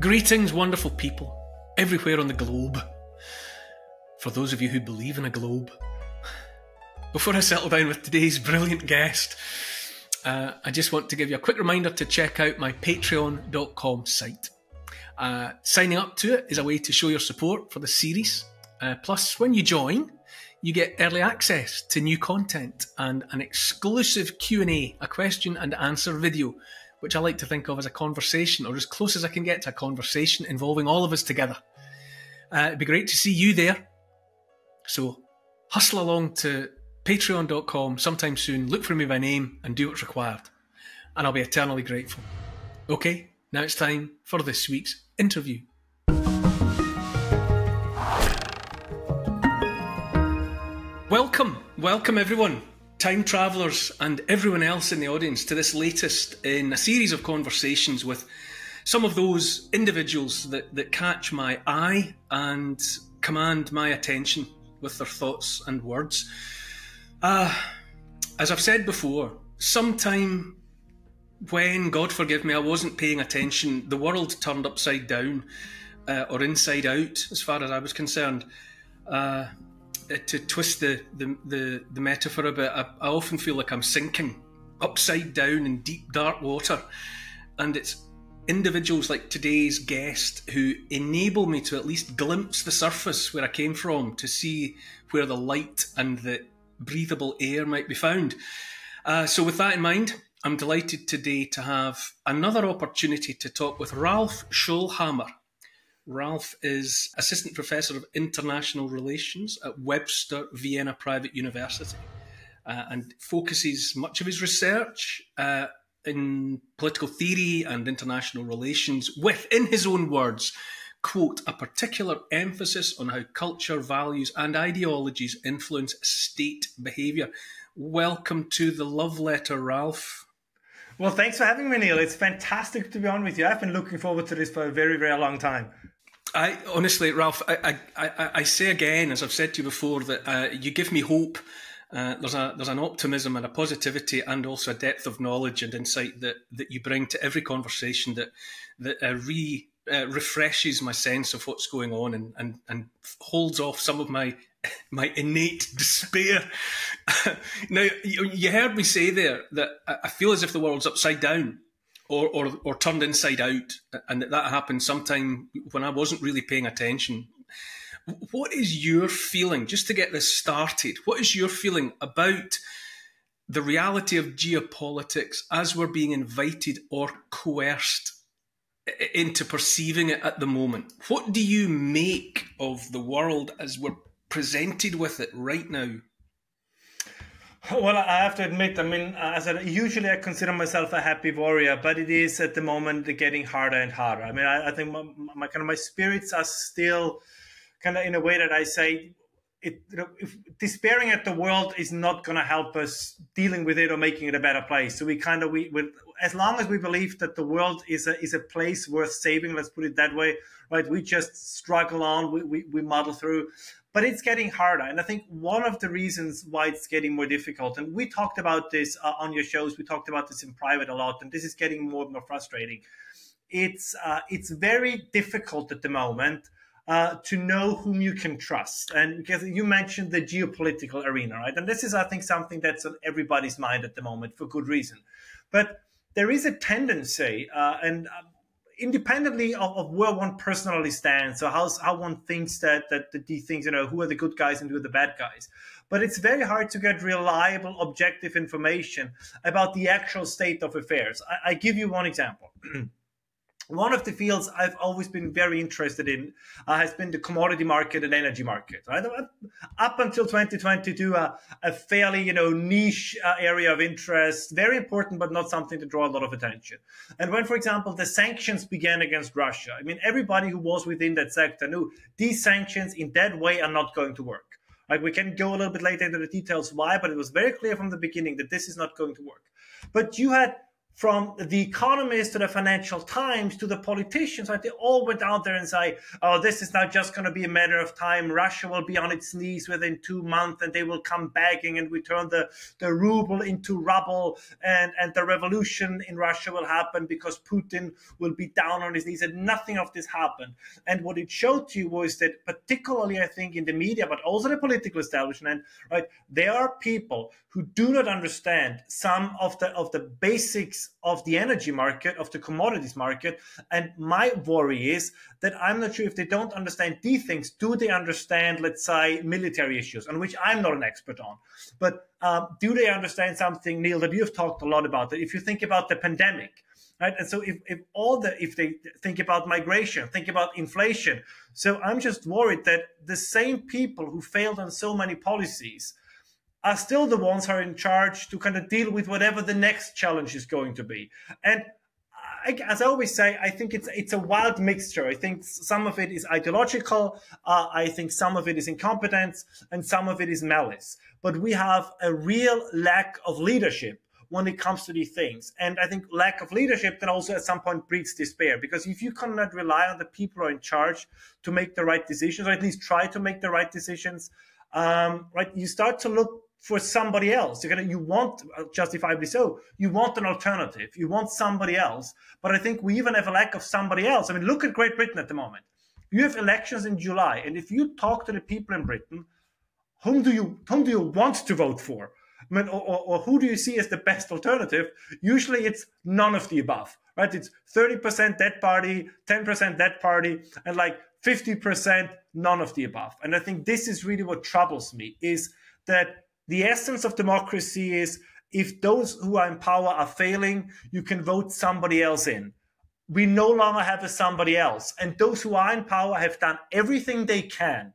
Greetings, wonderful people, everywhere on the globe. For those of you who believe in a globe. Before I settle down with today's brilliant guest, I just want to give you a quick reminder to check out my patreon.com site. Signing up to it is a way to show your support for the series. Plus, when you join, you get early access to new content and an exclusive Q&A, a question and answer video, which I like to think of as a conversation, or as close as I can get to a conversation involving all of us together. It'd be great to see you there. So hustle along to patreon.com sometime soon, look for me by name and do what's required. And I'll be eternally grateful. Okay, now it's time for this week's interview. Welcome everyone. Time travellers and everyone else in the audience to this latest in a series of conversations with some of those individuals that catch my eye and command my attention with their thoughts and words. As I've said before, sometime when, God forgive me, I wasn't paying attention, the world turned upside down or inside out as far as I was concerned. To twist the metaphor a bit, I often feel like I'm sinking upside down in deep, dark water. And it's individuals like today's guest who enable me to at least glimpse the surface where I came from, to see where the light and the breathable air might be found. So with that in mind, I'm delighted today to have another opportunity to talk with Ralph Schoellhammer. Ralph is Assistant Professor of International Relations at Webster Vienna Private University and focuses much of his research in political theory and international relations with, in his own words, quote, a particular emphasis on how culture, values and ideologies influence state behaviour. Welcome to the love letter, Ralph. Well, thanks for having me, Neil. It's fantastic to be on with you. I've been looking forward to this for a very, very long time. I honestly, Ralph, I say again, as I've said to you before, that you give me hope. There's an optimism and a positivity and also a depth of knowledge and insight that you bring to every conversation that refreshes my sense of what's going on and holds off some of my innate despair. Now, you heard me say there that I feel as if the world's upside down or turned inside out, and that happened sometime when I wasn't really paying attention. What is your feeling, just to get this started, what is your feeling about the reality of geopolitics as we're being invited or coerced into perceiving it at the moment? What do you make of the world as we're presented with it right now? Well, I have to admit, usually I consider myself a happy warrior, but it is at the moment getting harder and harder. I mean, I think my spirits are still kind of in a way that I say, despairing at the world is not going to help us dealing with it or making it a better place. So we as long as we believe that the world is a place worth saving, let's put it that way, right? We just struggle on, we muddle through. But it's getting harder. And I think one of the reasons why it's getting more difficult, and we talked about this on your shows, we talked about this in private a lot, and this is getting more and more frustrating. It's very difficult at the moment to know whom you can trust. And because you mentioned the geopolitical arena, right? And this is, I think, something that's on everybody's mind at the moment for good reason. But there is a tendency, independently of where one personally stands, so how one thinks that these things, who are the good guys and who are the bad guys. But it's very hard to get reliable, objective information about the actual state of affairs. I give you one example. One of the fields I've always been very interested in has been the commodity market and energy market. Right? Up until 2022, a fairly niche area of interest, very important, but not something to draw a lot of attention. And when, for example, the sanctions began against Russia, I mean, everybody who was within that sector knew these sanctions in that way are not going to work. Like, we can go a little bit later into the details why, but it was very clear from the beginning that this is not going to work. But you had from the Economist to the Financial Times to the politicians, right? They all went out there and say, oh, this is now just going to be a matter of time. Russia will be on its knees within 2 months and they will come begging and we turn the ruble into rubble and the revolution in Russia will happen because Putin will be down on his knees. And nothing of this happened. And what it showed to you was that particularly, I think, in the media, but also the political establishment, right, there are people who do not understand some of the basics of the energy market, of the commodities market. And my worry is that I'm not sure if they don't understand these things, do they understand, let's say, military issues, on which I'm not an expert on. But do they understand something, Neil, that you've talked a lot about? If you think about the pandemic, right? And so if they think about migration, think about inflation. So I'm just worried that the same people who failed on so many policies are still the ones who are in charge to kind of deal with whatever the next challenge is going to be. And as I always say, I think it's a wild mixture. I think some of it is ideological. I think some of it is incompetence and some of it is malice. But we have a real lack of leadership when it comes to these things. And I think lack of leadership then also at some point breeds despair, because if you cannot rely on the people who are in charge to make the right decisions, or at least try to make the right decisions, right, you start to look for somebody else. You want, justifiably so, you want an alternative. You want somebody else. But I think we even have a lack of somebody else. I mean, look at Great Britain at the moment. You have elections in July. And if you talk to the people in Britain, whom do you want to vote for? I mean, or who do you see as the best alternative? Usually it's none of the above, right? It's 30% that party, 10% that party, and like 50% none of the above. And I think this is really what troubles me, is that the essence of democracy is if those who are in power are failing, you can vote somebody else in. We no longer have a somebody else. And those who are in power have done everything they can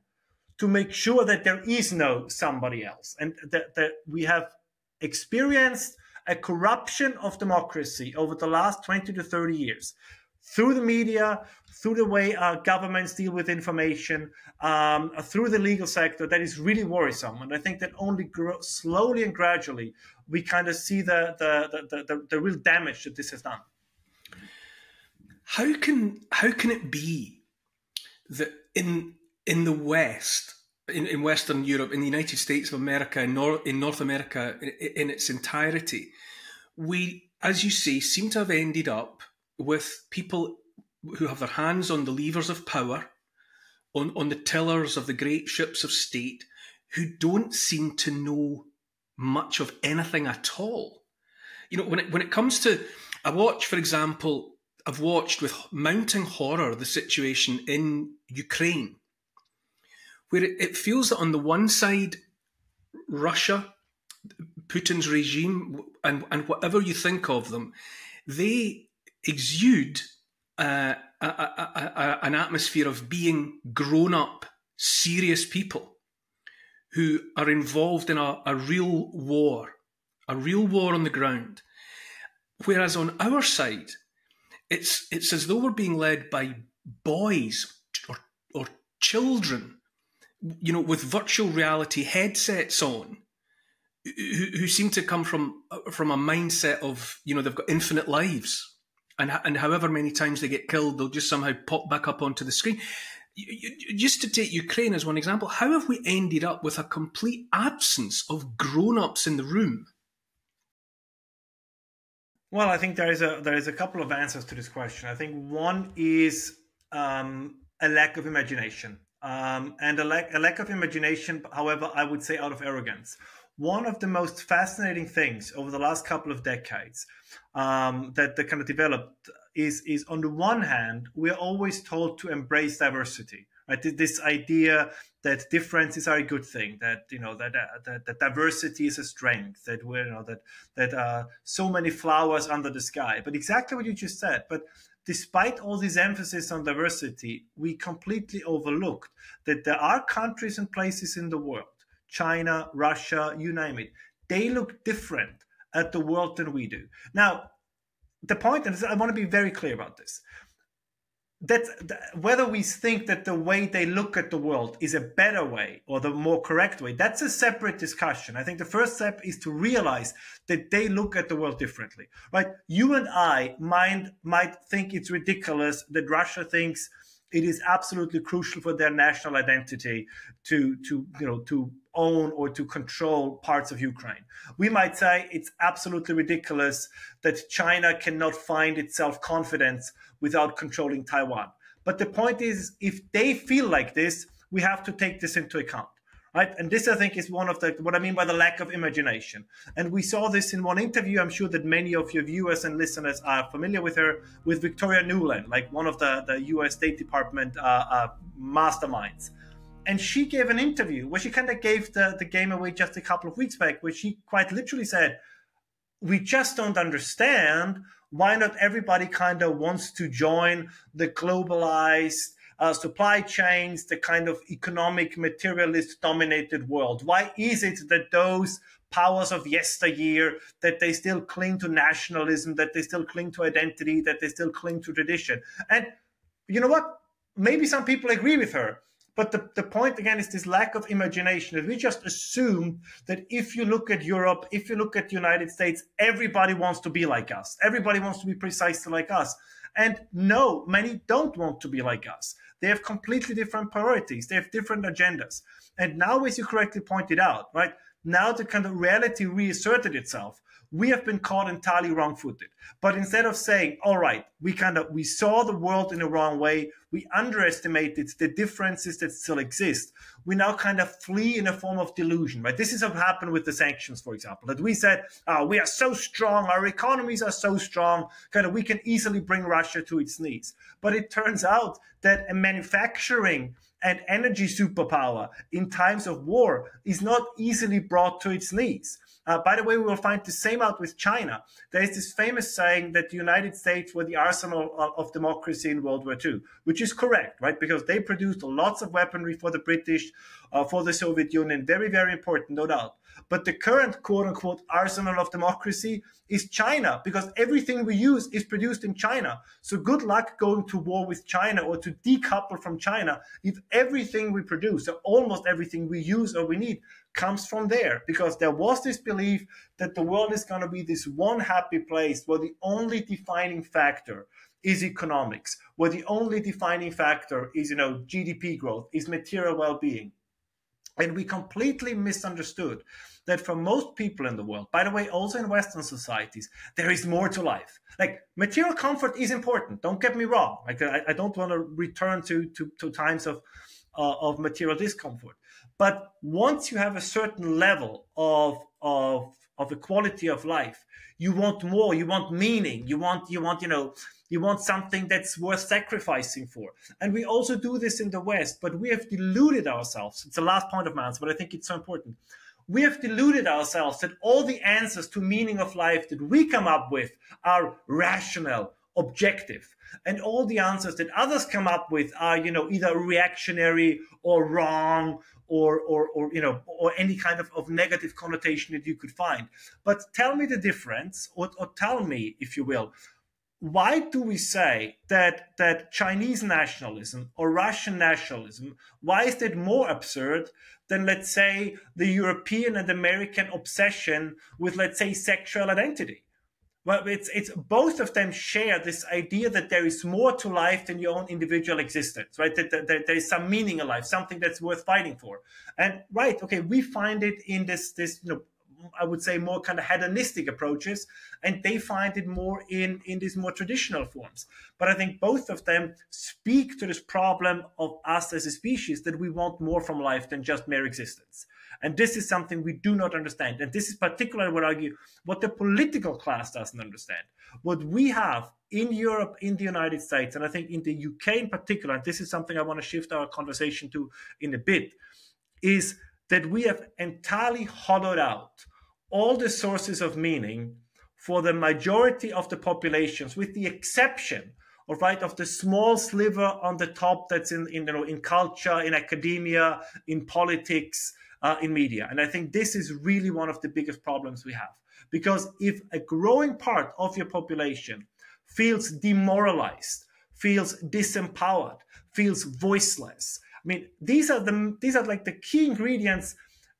to make sure that there is no somebody else. And that we have experienced a corruption of democracy over the last 20 to 30 years. Through the media, through the way governments deal with information, through the legal sector, that is really worrisome. And I think that only slowly and gradually we kind of see the real damage that this has done. How can it be that in the West, in Western Europe, in the United States of America, in North America in its entirety, we, as you say, seem to have ended up with people who have their hands on the levers of power, on the tillers of the great ships of state, who don't seem to know much of anything at all. You know, when it comes to, I've watched with mounting horror the situation in Ukraine, where it feels that on the one side, Russia, Putin's regime, and whatever you think of them, they exude an atmosphere of being grown-up, serious people who are involved in a real war on the ground. Whereas on our side, it's as though we're being led by boys or children, you know, with virtual reality headsets on, who seem to come from a mindset of, you know, they've got infinite lives. And however many times they get killed, they'll just somehow pop back up onto the screen. Just to take Ukraine as one example, how have we ended up with a complete absence of grown-ups in the room? Well, I think there is a couple of answers to this question. I think one is a lack of imagination. And a lack of imagination, however, I would say out of arrogance. One of the most fascinating things over the last couple of decades that kind of developed is on the one hand, we're always told to embrace diversity, right? This idea that differences are a good thing, that, you know, that diversity is a strength, that we're, you know, that so many flowers under the sky. But exactly what you just said. But despite all this emphasis on diversity, we completely overlooked that there are countries and places in the world, China, Russia, you name it, they look different at the world than we do. Now, the point, and I want to be very clear about this, whether we think that the way they look at the world is a better way or the more correct way, that's a separate discussion. I think the first step is to realize that they look at the world differently, right? You and I might think it's ridiculous that Russia thinks it is absolutely crucial for their national identity to own or to control parts of Ukraine. We might say it's absolutely ridiculous that China cannot find its self-confidence without controlling Taiwan. But the point is, if they feel like this, we have to take this into account, right? And this, I think, is one of what I mean by the lack of imagination. And we saw this in one interview. I'm sure that many of your viewers and listeners are familiar with her, with Victoria Nuland, like one of the US State Department masterminds. And she gave an interview where she kind of gave the game away just a couple of weeks back, where she quite literally said, we just don't understand why not everybody kind of wants to join the globalized supply chains, the kind of economic materialist dominated world. Why is it that those powers of yesteryear, that they still cling to nationalism, that they still cling to identity, that they still cling to tradition? And you know what? Maybe some people agree with her. But the point, again, is this lack of imagination, that we just assume that if you look at Europe, if you look at the United States, everybody wants to be like us. Everybody wants to be precisely like us. And no, many don't want to be like us. They have completely different priorities. They have different agendas. And now, as you correctly pointed out, right, now the kind of reality reasserted itself. We have been caught entirely wrong-footed. But instead of saying, all right, we saw the world in the wrong way, we underestimated the differences that still exist, we now kind of flee in a form of delusion, right? This is what happened with the sanctions, for example, that we said, we are so strong, our economies are so strong, kind of we can easily bring Russia to its knees. But it turns out that a manufacturing and energy superpower in times of war is not easily brought to its knees. By the way, we will find the same out with China. There is this famous saying that the United States were the arsenal of democracy in World War II, which is correct, right? Because they produced lots of weaponry for the British, for the Soviet Union. Very, very important, no doubt. But the current quote-unquote arsenal of democracy is China, because everything we use is produced in China. So good luck going to war with China or to decouple from China if everything we produce, or almost everything we use or we need, comes from there. Because there was this belief that the world is going to be this one happy place where the only defining factor is economics, where the only defining factor is, GDP growth, is material well-being. And we completely misunderstood that for most people in the world, by the way, also in Western societies, there is more to life. Like, material comfort is important. Don't get me wrong. Like, I don't want to return to times of material discomfort. But once you have a certain level of the quality of life, you want more. You want meaning. You want something that's worth sacrificing for. And we also do this in the West, but we have deluded ourselves. It's the last point of mine, but I think it's so important. We have deluded ourselves that all the answers to meaning of life that we come up with are rational, objective. And all the answers that others come up with are, either reactionary or wrong or any kind of negative connotation that you could find. But tell me the difference, or tell me, if you will, why do we say that Chinese nationalism or Russian nationalism, why is that more absurd than, let's say, the European and American obsession with, let's say, sexual identity? Well, it's both of them share this idea that there is more to life than your own individual existence, right? That there is some meaning in life, something that's worth fighting for. And right, okay, we find it in this I would say more kind of hedonistic approaches, and they find it more in these more traditional forms. But I think both of them speak to this problem of us as a species, that we want more from life than just mere existence. And this is something we do not understand. And this is particularly, I would argue, what the political class doesn't understand. What we have in Europe, in the United States, and I think in the UK in particular, and this is something I want to shift our conversation to in a bit, is that we have entirely hollowed out all the sources of meaning for the majority of the populations, with the exception of the small sliver on the top that's in culture, in academia, in politics, in media. And I think this is really one of the biggest problems we have. Because if a growing part of your population feels demoralized, feels disempowered, feels voiceless. I mean, these are like the key ingredients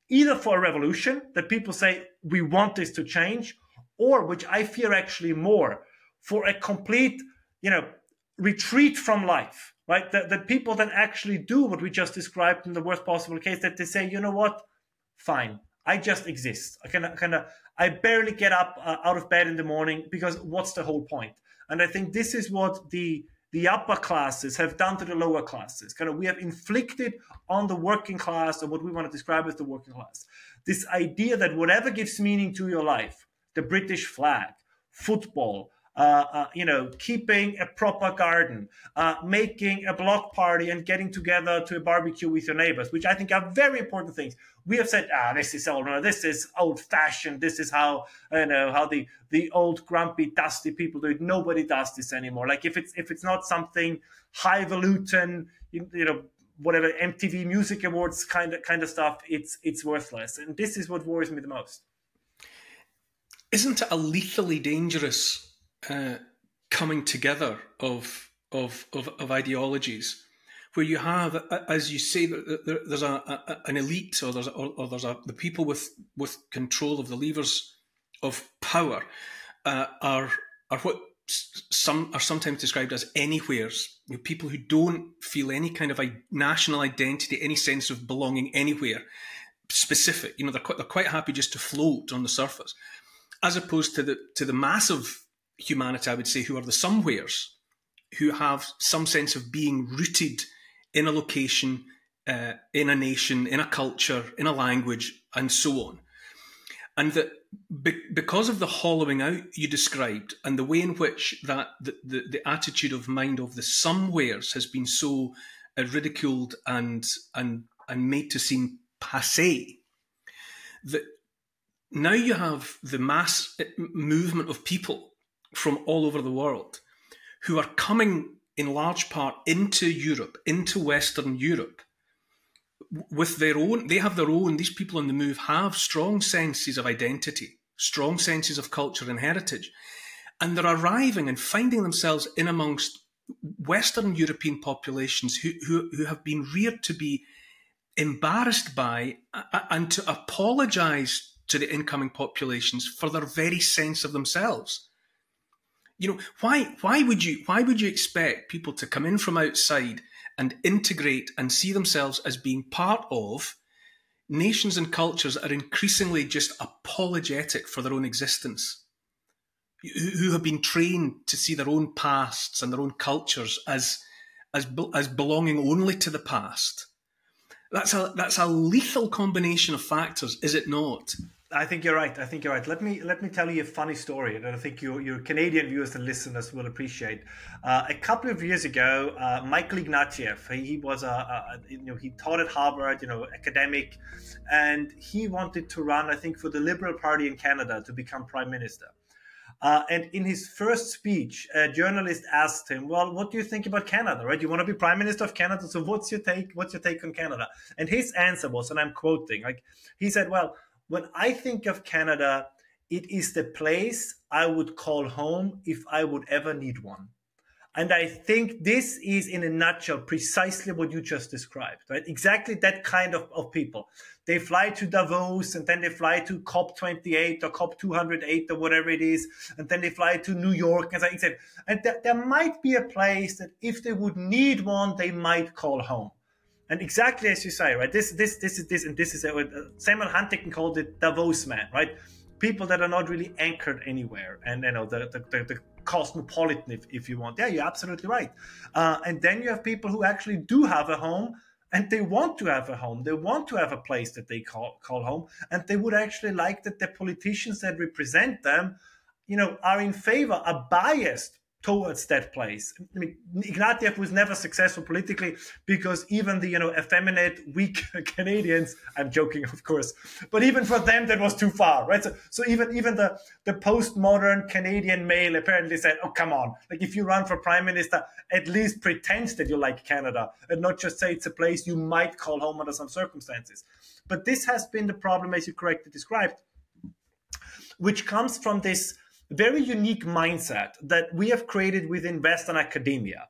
either for a revolution that people say we want this to change, or, which I fear actually more, for a complete, retreat from life, right? That people that actually do what we just described in the worst possible case, that they say, you know what, fine, I just exist. I barely get up out of bed in the morning, because what's the whole point? And I think this is what the upper classes have done to the lower classes. We have inflicted on the working class, or what we want to describe as the working class, this idea that whatever gives meaning to your life, the British flag, football, keeping a proper garden, making a block party and getting together to a barbecue with your neighbors, which I think are very important things. We have said, this is old fashioned. This is how the old grumpy, dusty people do it. Nobody does this anymore. Like if it's not something highfalutin, whatever MTV Music Awards kind of stuff, it's worthless. And this is what worries me the most. Isn't it a lethally dangerous coming together of ideologies, where you have, as you say, there's an elite, or there's the people with control of the levers of power are what some are sometimes described as anywheres, people who don't feel any kind of national identity, any sense of belonging anywhere specific. They're quite happy just to float on the surface, as opposed to the massive humanity, I would say, who are the somewheres, who have some sense of being rooted in a location, in a nation, in a culture, in a language, and so on. And that because of the hollowing out you described, and the way in which that the attitude of mind of the somewheres has been so ridiculed and made to seem passé, that now you have the mass movement of people from all over the world who are coming in large part into Europe, into Western Europe, with these people on the move have strong senses of identity, strong senses of culture and heritage. And they're arriving and finding themselves in amongst Western European populations who have been reared to be embarrassed by and to apologise to the incoming populations for their very sense of themselves. Why would you expect people to come in from outside and integrate and see themselves as being part of nations and cultures that are increasingly just apologetic for their own existence, who have been trained to see their own pasts and their own cultures as belonging only to the past? That's a lethal combination of factors, is it not? I think you're right. Let me tell you a funny story that I think your Canadian viewers and listeners will appreciate. A couple of years ago, Michael Ignatieff, he was he taught at Harvard, academic, and he wanted to run, I think, for the Liberal Party in Canada to become prime minister. And in his first speech, a journalist asked him, "Well, what do you think about Canada? Right? You want to be prime minister of Canada, so what's your take? What's your take on Canada?" And his answer was, and I'm quoting, he said, "Well, when I think of Canada, it is the place I would call home if I would ever need one." And I think this is, in a nutshell, precisely what you just described, right? Exactly that kind of people. They fly to Davos, and then they fly to COP28 or COP208 or whatever it is, and then they fly to New York, and there might be a place that if they would need one, they might call home. And exactly as you say, right? This is Samuel Huntington called it Davos man, right? People that are not really anchored anywhere, and the cosmopolitan, if you want. Yeah, you're absolutely right. And then you have people who actually do have a home, and they want to have a home. They want to have a place that they call home, and they would actually like that the politicians that represent them, are in favor, are biased towards that place. I mean, Ignatieff was never successful politically because even the effeminate, weak Canadians, I'm joking, of course, but even for them that was too far, right? So even the postmodern Canadian male apparently said, "Oh, come on! Like, if you run for prime minister, at least pretend that you like Canada and not just say it's a place you might call home under some circumstances." But this has been the problem, as you correctly described, which comes from this very unique mindset that we have created within Western academia,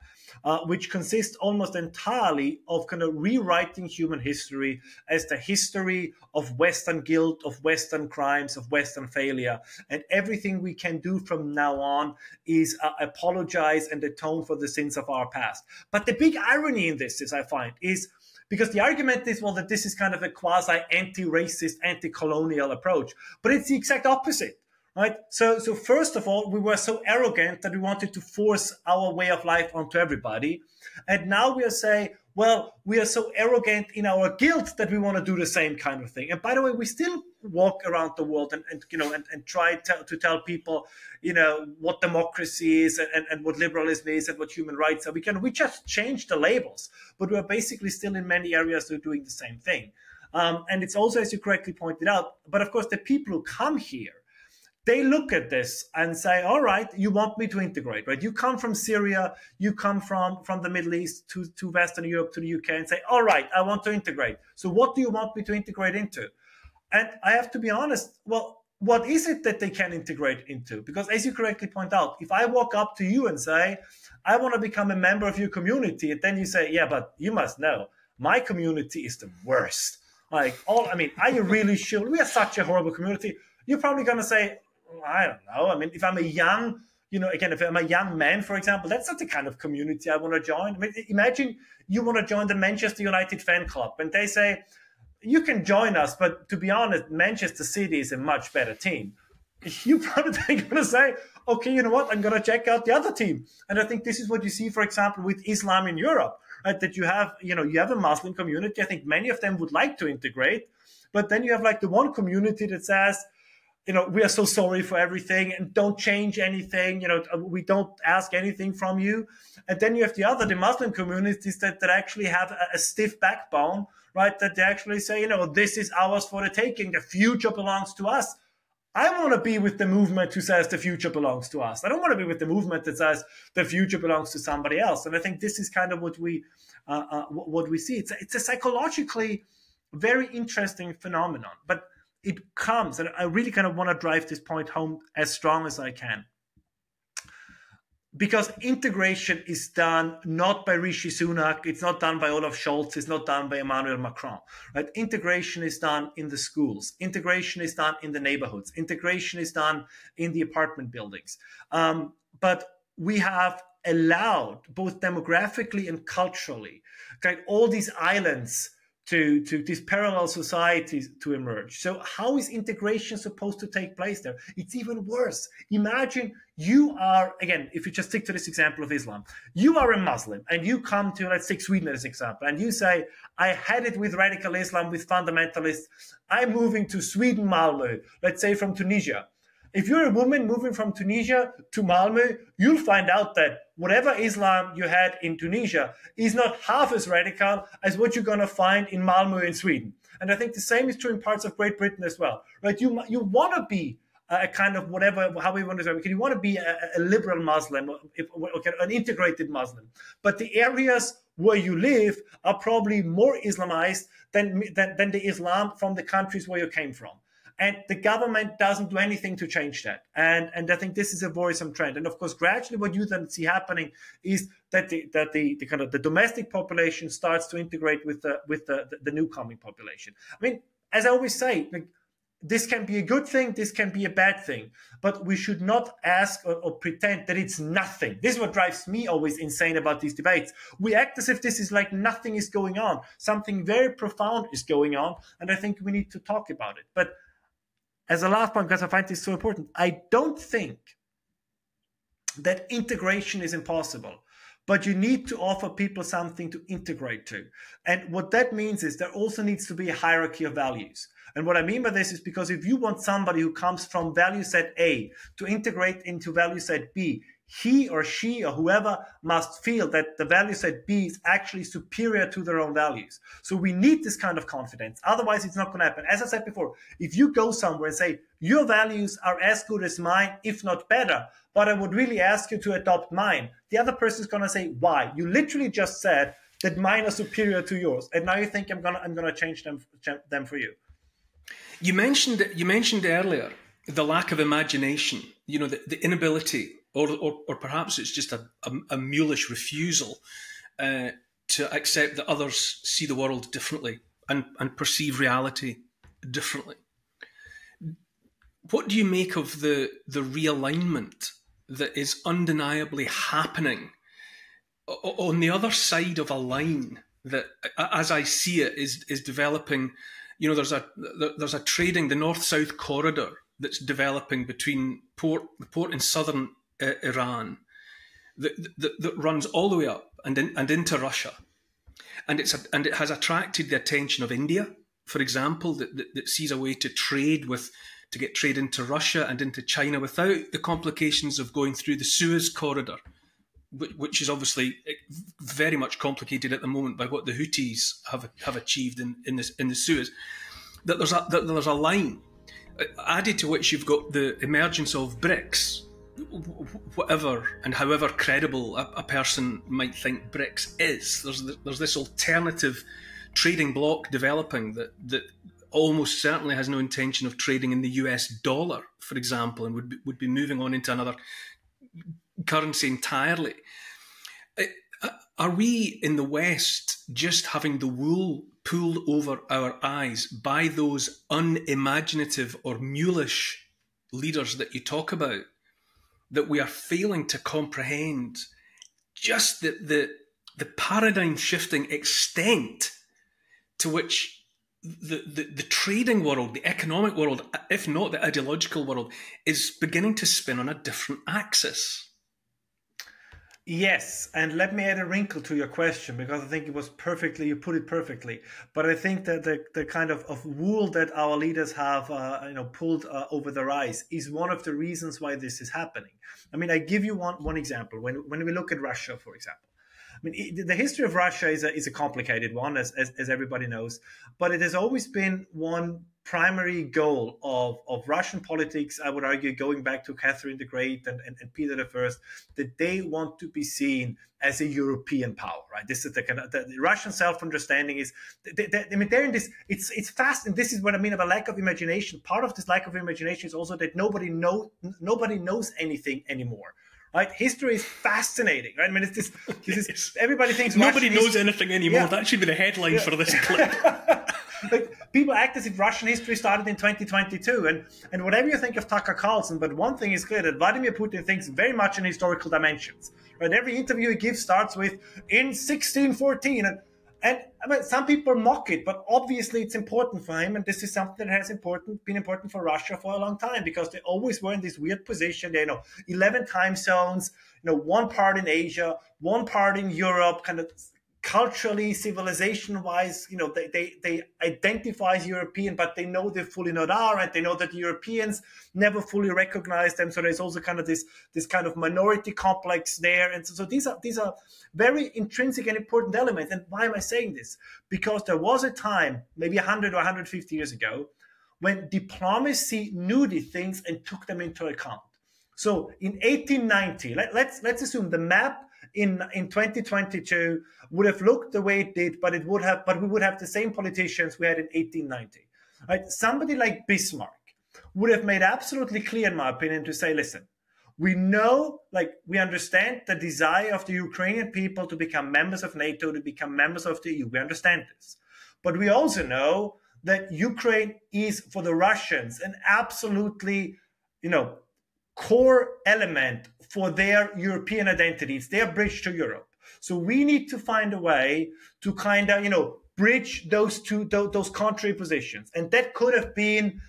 which consists almost entirely of kind of rewriting human history as the history of Western guilt, of Western crimes, of Western failure. And everything we can do from now on is apologize and atone for the sins of our past. But the big irony in this, I find, is because the argument is, well, that this is kind of a quasi-anti-racist, anti-colonial approach. But it's the exact opposite, right? So first of all, we were so arrogant that we wanted to force our way of life onto everybody. And now we are saying, well, we are so arrogant in our guilt that we want to do the same kind of thing. And by the way, we still walk around the world and try to tell people, what democracy is and what liberalism is and what human rights are. We just change the labels, but we're basically still in many areas doing the same thing. And it's also, as you correctly pointed out, but of course, the people who come here, they look at this and say, all right, you want me to integrate, right? You come from Syria, you come from the Middle East to Western Europe, to the UK, and say, all right, I want to integrate. So what do you want me to integrate into? And I have to be honest, well, what is it that they can integrate into? Because as you correctly point out, if I walk up to you and say, I want to become a member of your community, and then you say, yeah, but you must know, my community is the worst. Are you really sure? We are such a horrible community. You're probably going to say, I don't know. I mean, if I'm a young, if I'm a young man, for example, that's not the kind of community I want to join. I mean, imagine you want to join the Manchester United fan club and they say, you can join us, but to be honest, Manchester City is a much better team. You probably going to say, okay, you know what? I'm going to check out the other team. And I think this is what you see, for example, with Islam in Europe, right? That you have a Muslim community. I think many of them would like to integrate, but then you have like the one community that says, we are so sorry for everything and don't change anything. We don't ask anything from you. And then you have the Muslim communities that actually have a stiff backbone, right? That they actually say, this is ours for the taking. The future belongs to us. I want to be with the movement who says the future belongs to us. I don't want to be with the movement that says the future belongs to somebody else. And I think this is kind of what we see. It's a psychologically very interesting phenomenon, but it comes, and I really kind of want to drive this point home as strong as I can. Because integration is done not by Rishi Sunak, it's not done by Olaf Scholz, it's not done by Emmanuel Macron. Right? Integration is done in the schools. Integration is done in the neighborhoods. Integration is done in the apartment buildings. But we have allowed, both demographically and culturally, all these islands to these parallel societies to emerge. So how is integration supposed to take place there? It's even worse. Imagine you are, again, if you just stick to this example of Islam, you are a Muslim and you come to, let's take Sweden as an example, and you say, I had it with radical Islam, with fundamentalists. I'm moving to Sweden, Malmö, let's say from Tunisia. If you're a woman moving from Tunisia to Malmö, you'll find out that whatever Islam you had in Tunisia is not half as radical as what you're going to find in Malmö in Sweden. And I think the same is true in parts of Great Britain as well, right? You want to be a kind of whatever, how we want to say, you want to be a liberal Muslim, an integrated Muslim. But the areas where you live are probably more Islamized than the Islam from the countries where you came from. And the government doesn't do anything to change that. And I think this is a worrisome trend. And of course, gradually what you then see happening is that the kind of the domestic population starts to integrate with the new coming population. I mean, as I always say, this can be a good thing, this can be a bad thing, but we should not ask or pretend that it's nothing. This is what drives me always insane about these debates. We act as if this is like nothing is going on. Something very profound is going on, and I think we need to talk about it. But as a last point, because I find this so important, I don't think that integration is impossible, but you need to offer people something to integrate to. And what that means is there also needs to be a hierarchy of values. And what I mean by this is because if you want somebody who comes from value set A to integrate into value set B, he or she or whoever must feel that the value set B is actually superior to their own values. So we need this kind of confidence. Otherwise, it's not going to happen. As I said before, if you go somewhere and say, your values are as good as mine, if not better, but I would really ask you to adopt mine, the other person is going to say, why? You literally just said that mine are superior to yours. And now you think I'm gonna change them for you. You mentioned earlier the lack of imagination, the inability or perhaps it's just a mulish refusal to accept that others see the world differently and perceive reality differently. What do you make of the realignment that is undeniably happening on the other side of a line that, as I see it, is developing? You know, there's a trading, the north-south corridor that's developing between the port in southern Iran that runs all the way up and into Russia, and it has attracted the attention of India, for example, that sees a way to get trade into Russia and into China without the complications of going through the Suez corridor, which is obviously very much complicated at the moment by what the Houthis have achieved in the Suez. That there's a line, added to which you've got the emergence of BRICS, whatever and however credible a person might think BRICS is. There's this alternative trading bloc developing that almost certainly has no intention of trading in the US dollar, for example, and would be moving on into another currency entirely. Are we in the West just having the wool pulled over our eyes by those unimaginative or mulish leaders that you talk about, that we are failing to comprehend just the paradigm shifting extent to which the trading world, the economic world, if not the ideological world, is beginning to spin on a different axis? Yes, and let me add a wrinkle to your question, because I think you put it perfectly. But I think that the kind of wool that our leaders have pulled over their eyes is one of the reasons why this is happening. I mean, I give you one example. When we look at Russia, for example, I mean, the history of Russia is a complicated one, as everybody knows, but it has always been one primary goal of Russian politics, I would argue, going back to Catherine the Great and Peter I, that they want to be seen as a European power, right? This is the Russian self-understanding is, I mean, they're in this, it's fast, and this is what I mean about lack of imagination. Part of this lack of imagination is also that nobody knows anything anymore. Right, history is fascinating. Right, I mean, it's this is everybody thinks nobody knows anything anymore. Yeah. That should be the headline for this clip. Like, people act as if Russian history started in 2022, and whatever you think of Tucker Carlson, but one thing is clear, that Vladimir Putin thinks very much in historical dimensions. Right, every interview he gives starts with "in 1614," and I mean, some people mock it, but obviously it's important for him, and this is something that has been important for Russia for a long time, because they always were in this weird position. They 11 time zones, one part in Asia, one part in Europe, kind of culturally, civilization-wise, they identify as European, but they know they fully not are, and they know that the Europeans never fully recognize them. So there's also kind of this kind of minority complex there, and so these are very intrinsic and important elements. And why am I saying this? Because there was a time, maybe 100 or 150 years ago, when diplomacy knew these things and took them into account. So in 1890, let's assume the map in 2022 would have looked the way it did, but we would have the same politicians we had in 1890. Right? Somebody like Bismarck would have made absolutely clear, in my opinion, to say, listen, we know, we understand the desire of the Ukrainian people to become members of NATO, to become members of the EU. We understand this. But we also know that Ukraine is, for the Russians, an absolutely, core element for their European identity. It's their bridge to Europe. So we need to find a way to kind of, bridge those contrary positions. And that could have been,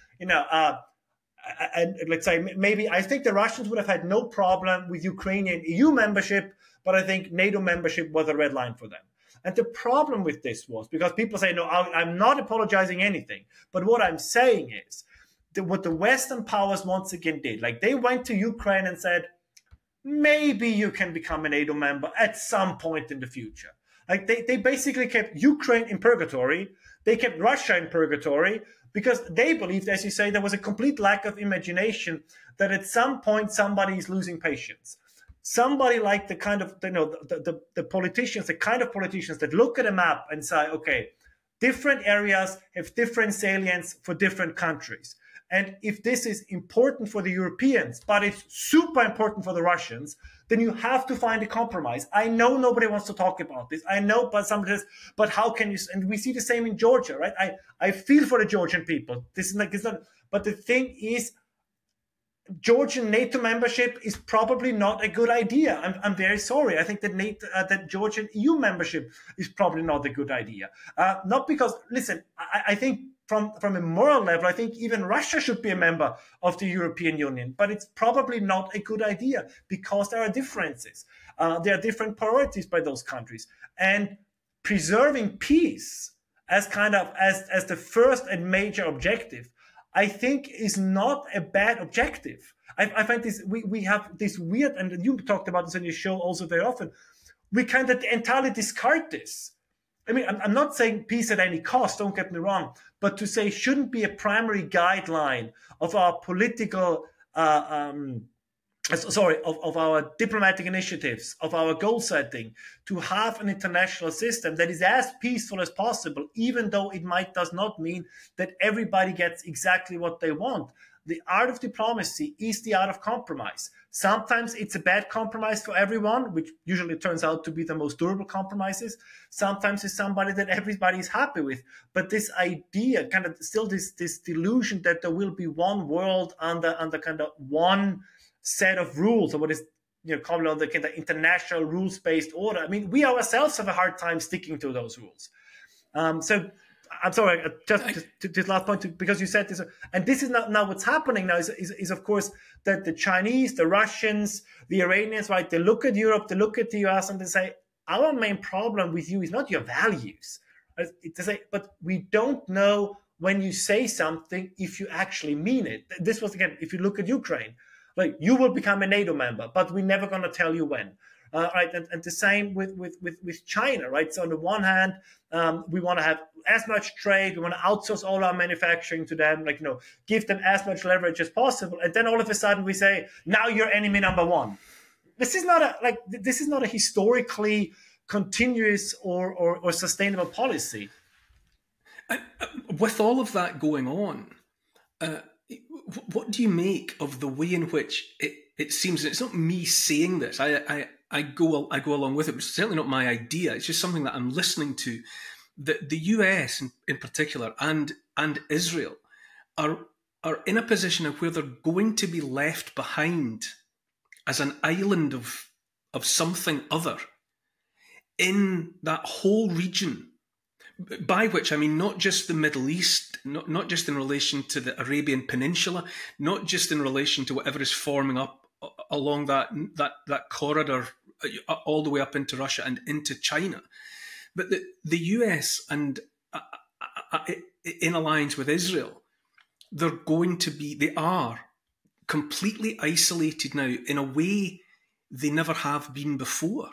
let's say, maybe I think the Russians would have had no problem with Ukrainian EU membership, but I think NATO membership was a red line for them. And the problem with this was, because people say, no, I'm not apologizing anything. But what I'm saying is, what the Western powers once again did, they went to Ukraine and said, maybe you can become a NATO member at some point in the future. They basically kept Ukraine in purgatory. They kept Russia in purgatory because they believed, as you say, there was a complete lack of imagination, that at some point somebody is losing patience. Somebody like the kind of, the politicians, the kind of politicians that look at a map and say, okay, different areas have different salience for different countries. And if this is important for the Europeans, but it's super important for the Russians, then you have to find a compromise. I know nobody wants to talk about this. I know, but somebody says, but how can you? And we see the same in Georgia, right? I feel for the Georgian people. This is like, it's not, but the thing is, Georgian NATO membership is probably not a good idea. I'm very sorry. I think that that Georgian EU membership is probably not a good idea. Not because, listen, I think from a moral level, I think even Russia should be a member of the European Union, but it's probably not a good idea because there are differences. There are different priorities by those countries, and preserving peace as as the first and major objective, I think, is not a bad objective. I find this, we have this weird, and you talked about this on your show also very often, we kind of entirely discard this. I mean, I'm not saying peace at any cost, don't get me wrong, but to say shouldn't be a primary guideline of our political, of our diplomatic initiatives, of our goal setting, to have an international system that is as peaceful as possible, even though it does not mean that everybody gets exactly what they want. The art of diplomacy is the art of compromise. Sometimes it's a bad compromise for everyone, which usually turns out to be the most durable compromises. Sometimes it's somebody that everybody is happy with. But this idea, kind of still this delusion that there will be one world under kind of one set of rules, or what is called the kind of international rules-based order. I mean, we ourselves have a hard time sticking to those rules. So I'm sorry, just to this last point, because you said this, and this is now what's happening now is of course that the Chinese, the Russians, the Iranians, right? They look at Europe, they look at the US, and they say, our main problem with you is not your values. They say, but we don't know when you say something if you actually mean it. This was, again, if you look at Ukraine, like, you will become a NATO member, but we're never going to tell you when. Right, and the same with China, right? So on the one hand, we want to have as much trade, we want to outsource all our manufacturing to them, give them as much leverage as possible, and then all of a sudden we say, now you're enemy number one. This is not a historically continuous or sustainable policy. With all of that going on, what do you make of the way in which it seems, and it's not me saying this, I go along with it, but it's certainly not my idea. It's just something that I'm listening to. That the US in particular and Israel are in a position of where they're going to be left behind as an island of something other in that whole region. By which I mean not just the Middle East, not just in relation to the Arabian Peninsula, not just in relation to whatever is forming up along that corridor all the way up into Russia and into China. But the US and in alliance with Israel, they are completely isolated now in a way they never have been before.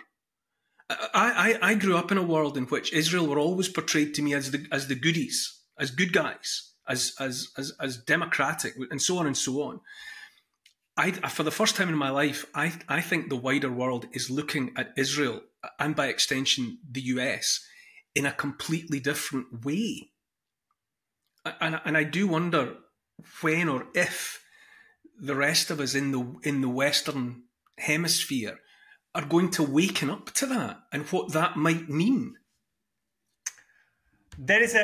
I grew up in a world in which Israel were always portrayed to me as the goodies, as good guys, as democratic, and so on and so on. For the first time in my life, I think the wider world is looking at Israel, and by extension the US, in a completely different way. And I do wonder when or if the rest of us in the Western Hemisphere are going to waken up to that and what that might mean. That is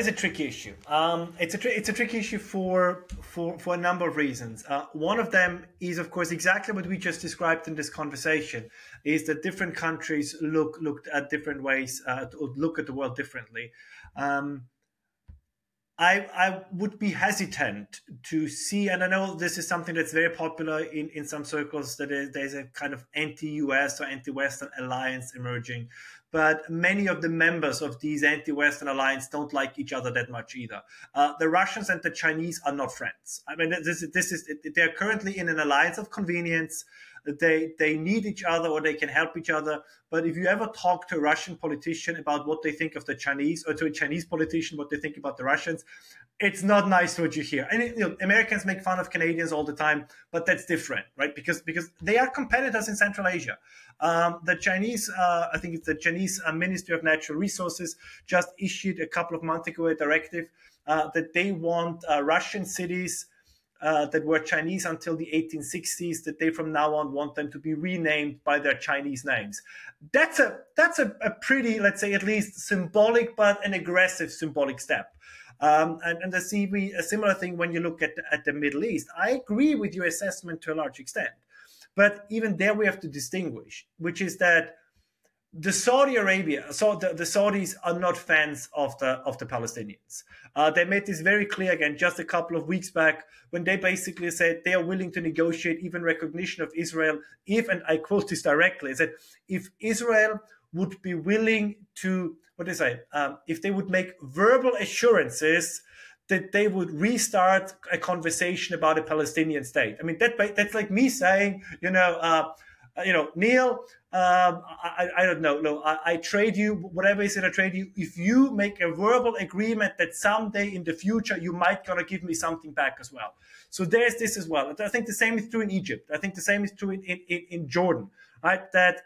a tricky issue. It's a tricky issue for a number of reasons. One of them is, of course, exactly what we just described in this conversation, is that different countries looked at different ways, look at the world differently. I would be hesitant to see, and I know this is something that's very popular in some circles, that there's a kind of anti-US or anti-Western alliance emerging. But many of the members of these anti-Western alliances don't like each other that much either. The Russians and the Chinese are not friends. I mean, they're currently in an alliance of convenience. They need each other, or they can help each other. But if you ever talk to a Russian politician about what they think of the Chinese, or to a Chinese politician what they think about the Russians, it's not nice what you hear. And Americans make fun of Canadians all the time, but that's different, right? Because they are competitors in Central Asia. The Chinese, I think it's the Chinese Ministry of Natural Resources, just issued a couple of months ago a directive that they want Russian cities that were Chinese until the 1860s, that they from now on want them to be renamed by their Chinese names. That's a pretty, let's say, at least symbolic, but an aggressive symbolic step. And I see a similar thing when you look at the Middle East. I agree with your assessment to a large extent, but even there we have to distinguish, which is that the Saudis are not fans of the Palestinians. They made this very clear again just a couple of weeks back when they basically said they are willing to negotiate even recognition of Israel if, and I quote this directly, said if Israel would be willing to, if they would make verbal assurances that they would restart a conversation about a Palestinian state. I mean, that's like me saying, Neil, I don't know. No, I trade you, whatever is it I trade you, if you make a verbal agreement that someday in the future you might gonna give me something back as well. So there's this as well. I think the same is true in Egypt. I think the same is true in Jordan, right? That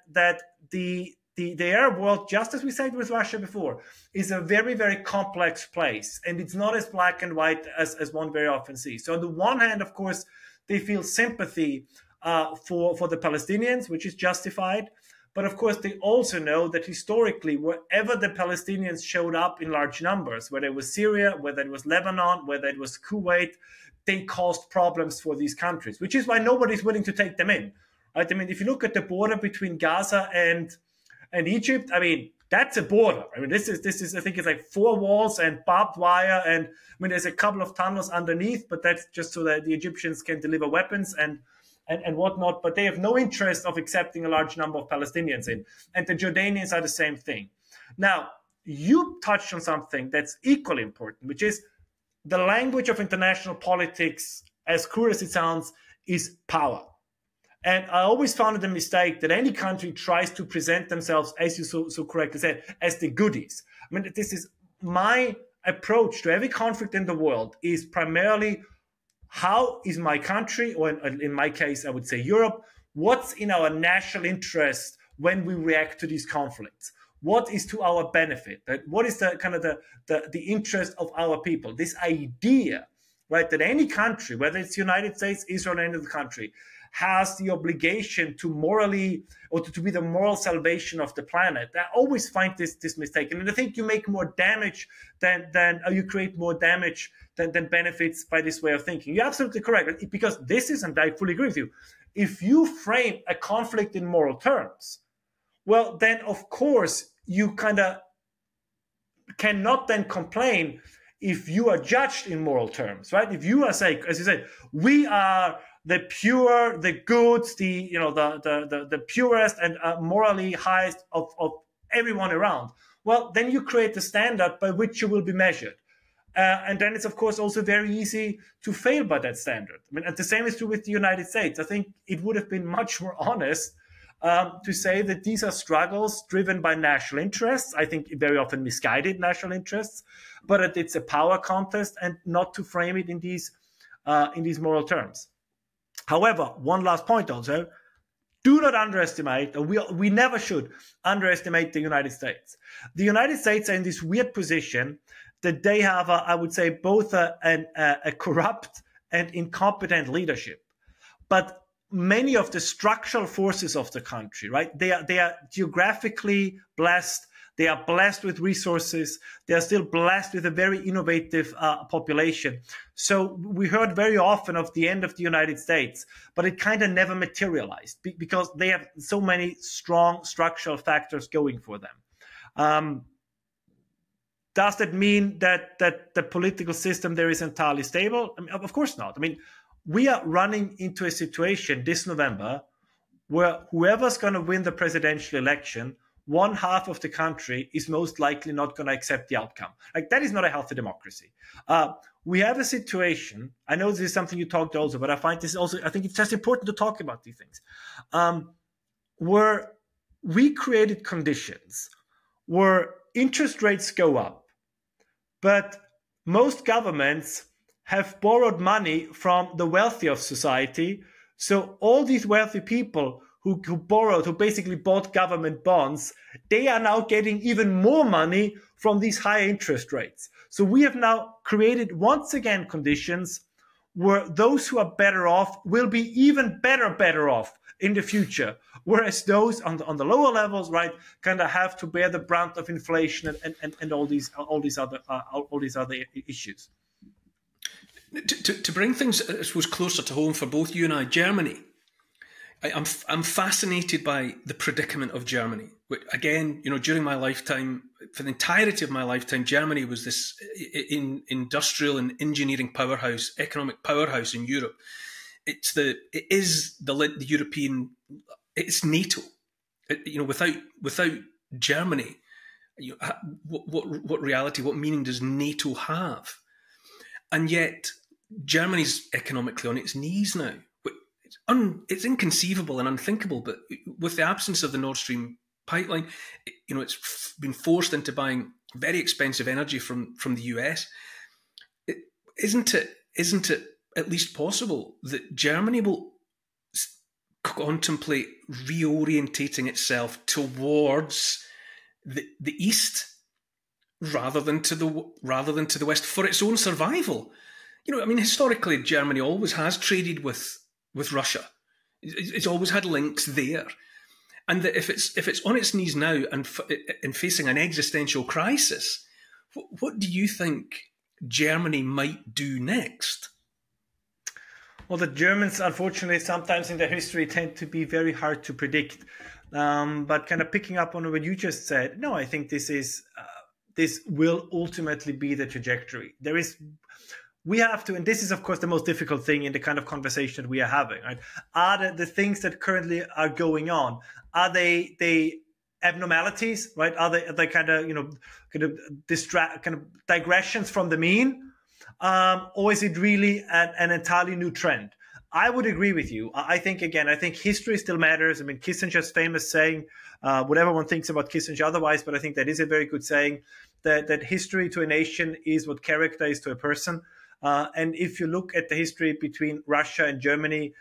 the Arab world, just as we said with Russia before, is a very, very complex place. And it's not as black and white as one very often sees. So on the one hand, of course, they feel sympathy for the Palestinians, which is justified. But of course, they also know that historically, wherever the Palestinians showed up in large numbers, whether it was Syria, whether it was Lebanon, whether it was Kuwait, they caused problems for these countries, which is why nobody's willing to take them in. Right? I mean, if you look at the border between Gaza and Egypt, I mean, that's a border. I mean, this is I think it's like 4 walls and barbed wire, and I mean, there's a couple of tunnels underneath, but that's just so that the Egyptians can deliver weapons and whatnot, but they have no interest of accepting a large number of Palestinians in. And the Jordanians are the same thing. Now, you touched on something that's equally important, which is the language of international politics, as cruel as it sounds, is power. And I always found it a mistake that any country tries to present themselves, as you so correctly said, as the goodies. I mean, this is my approach to every conflict in the world is primarily how is my country, or in my case, I would say Europe, what's in our national interest when we react to these conflicts? What is to our benefit? What is the kind of the interest of our people? This idea, right, that any country, whether it's the United States, Israel, or any other country, has the obligation to morally, or to be the moral salvation of the planet. I always find this mistaken. And I think you make more damage or you create more damage than benefits by this way of thinking. You're absolutely correct, because this is, and I fully agree with you, if you frame a conflict in moral terms, well, then of course you kind of cannot then complain if you are judged in moral terms, right? If you are saying, as you said, we are the pure, the good, the purest and morally highest of everyone around, well, then you create the standard by which you will be measured. And then it's, of course, also very easy to fail by that standard. I mean, and the same is true with the United States. I think it would have been much more honest to say that these are struggles driven by national interests. I think very often misguided national interests, but it's a power contest, and not to frame it in these moral terms. However, one last point also, do not underestimate, or we never should underestimate the United States. The United States are in this weird position that they have, I would say, both a corrupt and incompetent leadership. But many of the structural forces of the country, right, they are geographically blessed. They are blessed with resources. They are still blessed with a very innovative population. So we heard very often of the end of the United States, but it kind of never materialized because they have so many strong structural factors going for them. Does that mean that the political system there is entirely stable? I mean, of course not. I mean, we are running into a situation this November where whoever's going to win the presidential election, one half of the country is most likely not going to accept the outcome. Like, that is not a healthy democracy. We have a situation, I know this is something you talked also, but I think it's just important to talk about these things, where we created conditions where interest rates go up, but most governments have borrowed money from the wealthy of society. So all these wealthy people who borrowed, who basically bought government bonds, they are now getting even more money from these high interest rates. So we have now created once again conditions where those who are better off will be even better off in the future, whereas those on the lower levels, right, kind of have to bear the brunt of inflation and all these other issues. To bring things, I suppose, closer to home for both you and I, Germany. I'm fascinated by the predicament of Germany. Again, during my lifetime, for the entirety of my lifetime, Germany was this industrial and engineering powerhouse, economic powerhouse in Europe. It is the European. It's NATO. Without Germany, what reality, what meaning does NATO have? And yet, Germany's economically on its knees now. It's inconceivable and unthinkable, but with the absence of the Nord Stream pipeline, it's been forced into buying very expensive energy from the US. Isn't it at least possible that Germany will contemplate reorientating itself towards the East rather than to the West for its own survival? Historically, Germany always has traded with Russia. It's always had links there, and that if it's on its knees now and facing an existential crisis, what do you think Germany might do next? Well, the Germans, unfortunately, sometimes in their history tend to be very hard to predict. But kind of picking up on what you just said, no, I think this will ultimately be the trajectory. We have to, and this is, of course, the most difficult thing in the kind of conversation that we are having, right? Are the things that currently are going on, are they abnormalities, right? Are they kind of digressions from the mean? Or is it really an entirely new trend? I would agree with you. I think history still matters. I mean, Kissinger's famous saying, whatever one thinks about Kissinger otherwise, but I think that is a very good saying, that history to a nation is what character is to a person. And if you look at the history between Russia and Germany,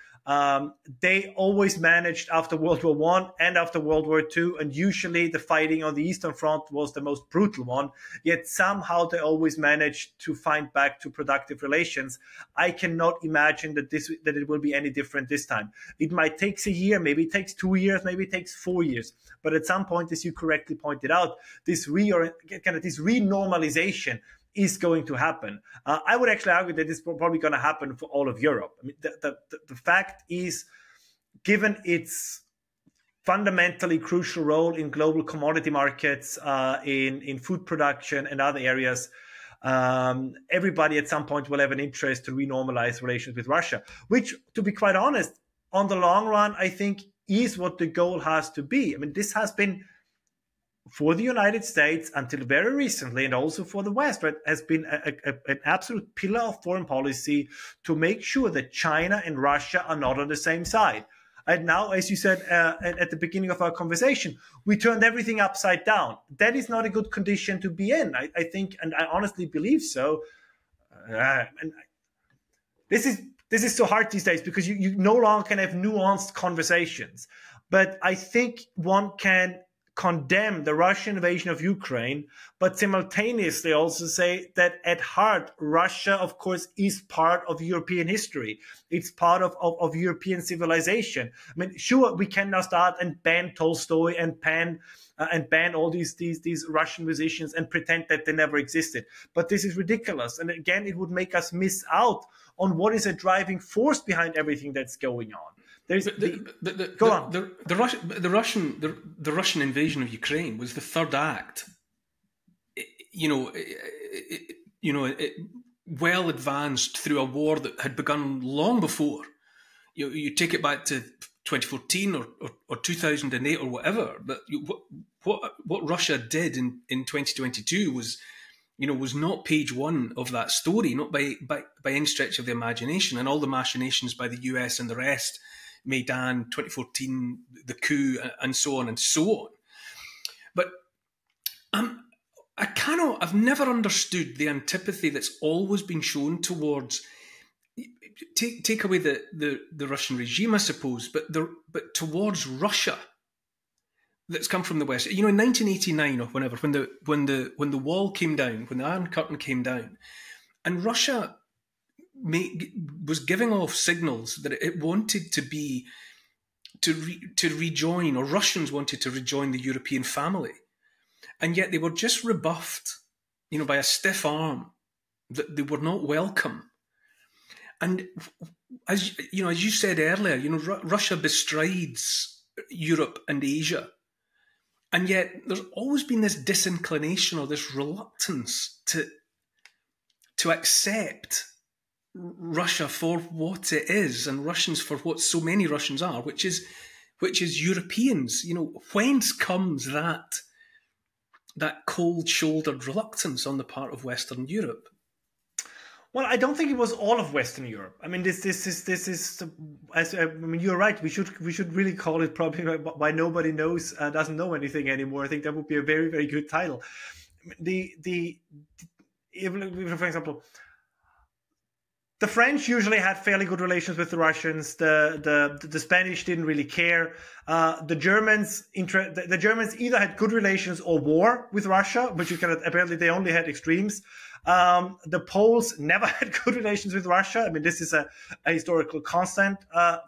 they always managed after World War I and after World War II, and usually the fighting on the Eastern Front was the most brutal one, yet somehow they always managed to find back to productive relations. I cannot imagine that it will be any different this time. It might take a year, maybe it takes 2 years, maybe it takes 4 years. But at some point, as you correctly pointed out, this renormalization is going to happen. I would actually argue that this is probably going to happen for all of Europe. I mean, the fact is, given its fundamentally crucial role in global commodity markets, in food production and other areas, everybody at some point will have an interest to renormalize relations with Russia, which, to be quite honest, on the long run, I think is what the goal has to be. I mean, this has been, for the United States until very recently, and also for the West, right, has been an absolute pillar of foreign policy to make sure that China and Russia are not on the same side. And now, as you said at the beginning of our conversation, we turned everything upside down. That is not a good condition to be in, I think, and I honestly believe so. And this is so hard these days because you no longer can have nuanced conversations. But I think one can condemn the Russian invasion of Ukraine, but simultaneously also say that at heart, Russia, of course, is part of European history. It's part of European civilization. I mean, sure, we can now start and ban Tolstoy and ban all these Russian musicians and pretend that they never existed. But this is ridiculous. And again, it would make us miss out on what is a driving force behind everything that's going on. The Russian invasion of Ukraine was the third act. Well advanced through a war that had begun long before. You take it back to 2014 or 2008 or whatever. But what Russia did in 2022 was not page one of that story, not by any stretch of the imagination, and all the machinations by the US and the rest. Maidan, 2014, the coup, and so on and so on. But I've never understood the antipathy that's always been shown towards, take away the Russian regime, I suppose, but towards Russia that's come from the West. In 1989 or whenever, when the wall came down, when the Iron Curtain came down, and Russia was giving off signals that it wanted to rejoin, or Russians wanted to rejoin the European family, and yet they were just rebuffed, by a stiff arm, that they were not welcome. And as you said earlier, Russia bestrides Europe and Asia, and yet there's always been this disinclination or this reluctance to accept Russia for what it is, and Russians for what so many Russians are, which is Europeans. Whence comes that cold-shouldered reluctance on the part of Western Europe? Well, I don't think it was all of Western Europe. I mean, this is you're right. We should really call it probably why nobody doesn't know anything anymore. I think that would be a very, very good title. For example, the French usually had fairly good relations with the Russians. The Spanish didn't really care. The Germans either had good relations or war with Russia, but apparently they only had extremes. The Poles never had good relations with Russia. I mean, this is a historical constant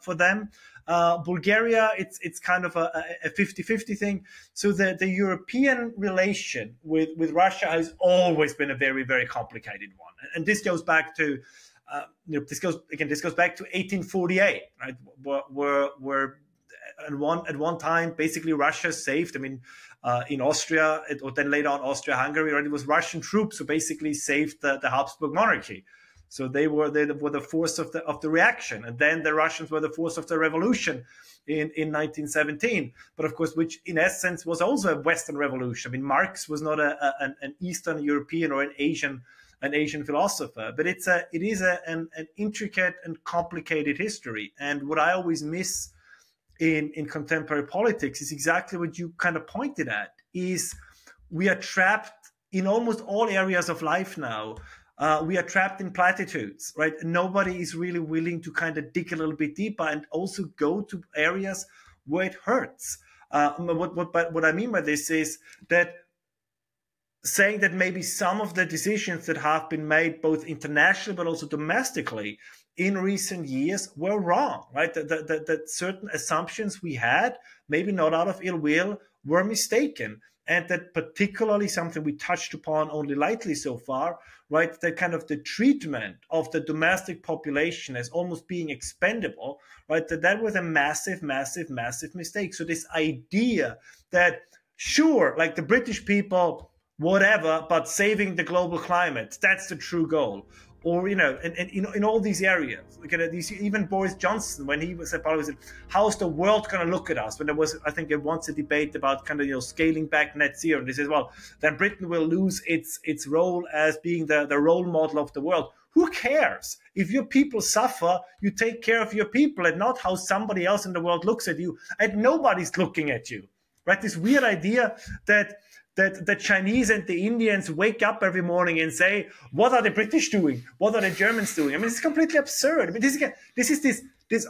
for them. Bulgaria, it's kind of a 50-50 thing. So the European relation with Russia has always been a very, very complicated one. And this goes back to this goes back to 1848, right? Where at one time basically Russia saved. I mean, in Austria, or then later on Austria-Hungary, right? It was Russian troops who basically saved the Habsburg monarchy. So they were the force of the reaction, and then the Russians were the force of the revolution in 1917. But of course, which in essence was also a Western revolution. I mean, Marx was not an Eastern European or an Asian philosopher, but it is an intricate and complicated history. And what I always miss in contemporary politics is exactly what you kind of pointed at, is we are trapped in almost all areas of life now. We are trapped in platitudes, right? Nobody is really willing to kind of dig a little bit deeper and also go to areas where it hurts. What I mean by this is that saying that maybe some of the decisions that have been made both internationally but also domestically in recent years were wrong, right? That certain assumptions we had, maybe not out of ill will, were mistaken. And that particularly something we touched upon only lightly so far, right? That kind of the treatment of the domestic population as almost being expendable, right? That was a massive, massive, massive mistake. So this idea that, sure, like the British people, whatever, but saving the global climate, that's the true goal. Or, in all these areas, look at these, even Boris Johnson, when he was about, how's the world going to look at us? When there was, I think, once a debate about kind of, scaling back net zero. And he says, well, then Britain will lose its role as being the role model of the world. Who cares? If your people suffer, you take care of your people and not how somebody else in the world looks at you. And nobody's looking at you, right? This weird idea that the Chinese and the Indians wake up every morning and say, what are the British doing? What are the Germans doing? I mean, it's completely absurd. I mean, this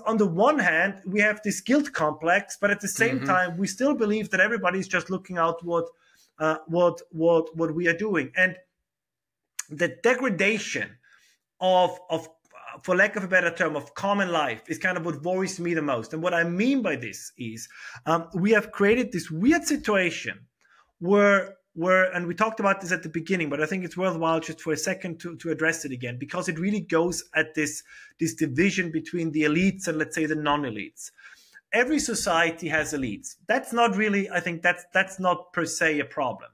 on the one hand, we have this guilt complex, but at the same time, we still believe that everybody's just looking out what we are doing. And the degradation of, for lack of a better term, of common life is kind of what worries me the most. And what I mean by this is we have created this weird situation where, and we talked about this at the beginning, but I think it's worthwhile just for a second to address it again, because it really goes at this division between the elites and, let's say, the non-elites. Every society has elites. That's not really, I think that's not per se a problem.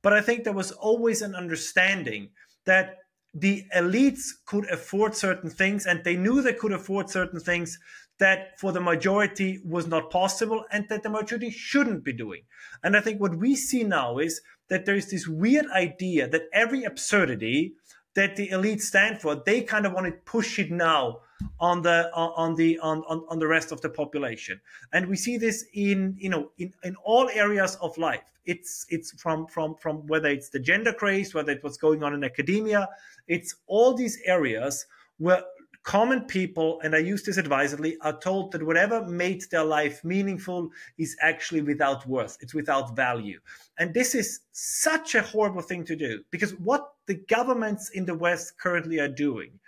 But I think there was always an understanding that the elites could afford certain things, and they knew they could afford certain things that for the majority was not possible and that the majority shouldn't be doing. And I think what we see now is that there is this weird idea that every absurdity that the elites stand for, they kind of want to push it now on the rest of the population. And we see this in all areas of life. It's from whether it's the gender craze, whether it's what's going on in academia, it's all these areas where common people, and I use this advisedly, are told that whatever made their life meaningful is actually without worth. It's without value. And this is such a horrible thing to do, because what the governments in the West currently are doing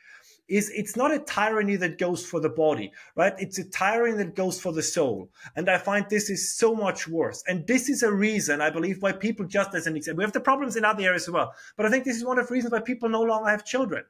is it's not a tyranny that goes for the body, right? It's a tyranny that goes for the soul. And I find this is so much worse. And this is a reason, I believe, why people, just as an example, we have the problems in other areas as well, but I think this is one of the reasons why people no longer have children.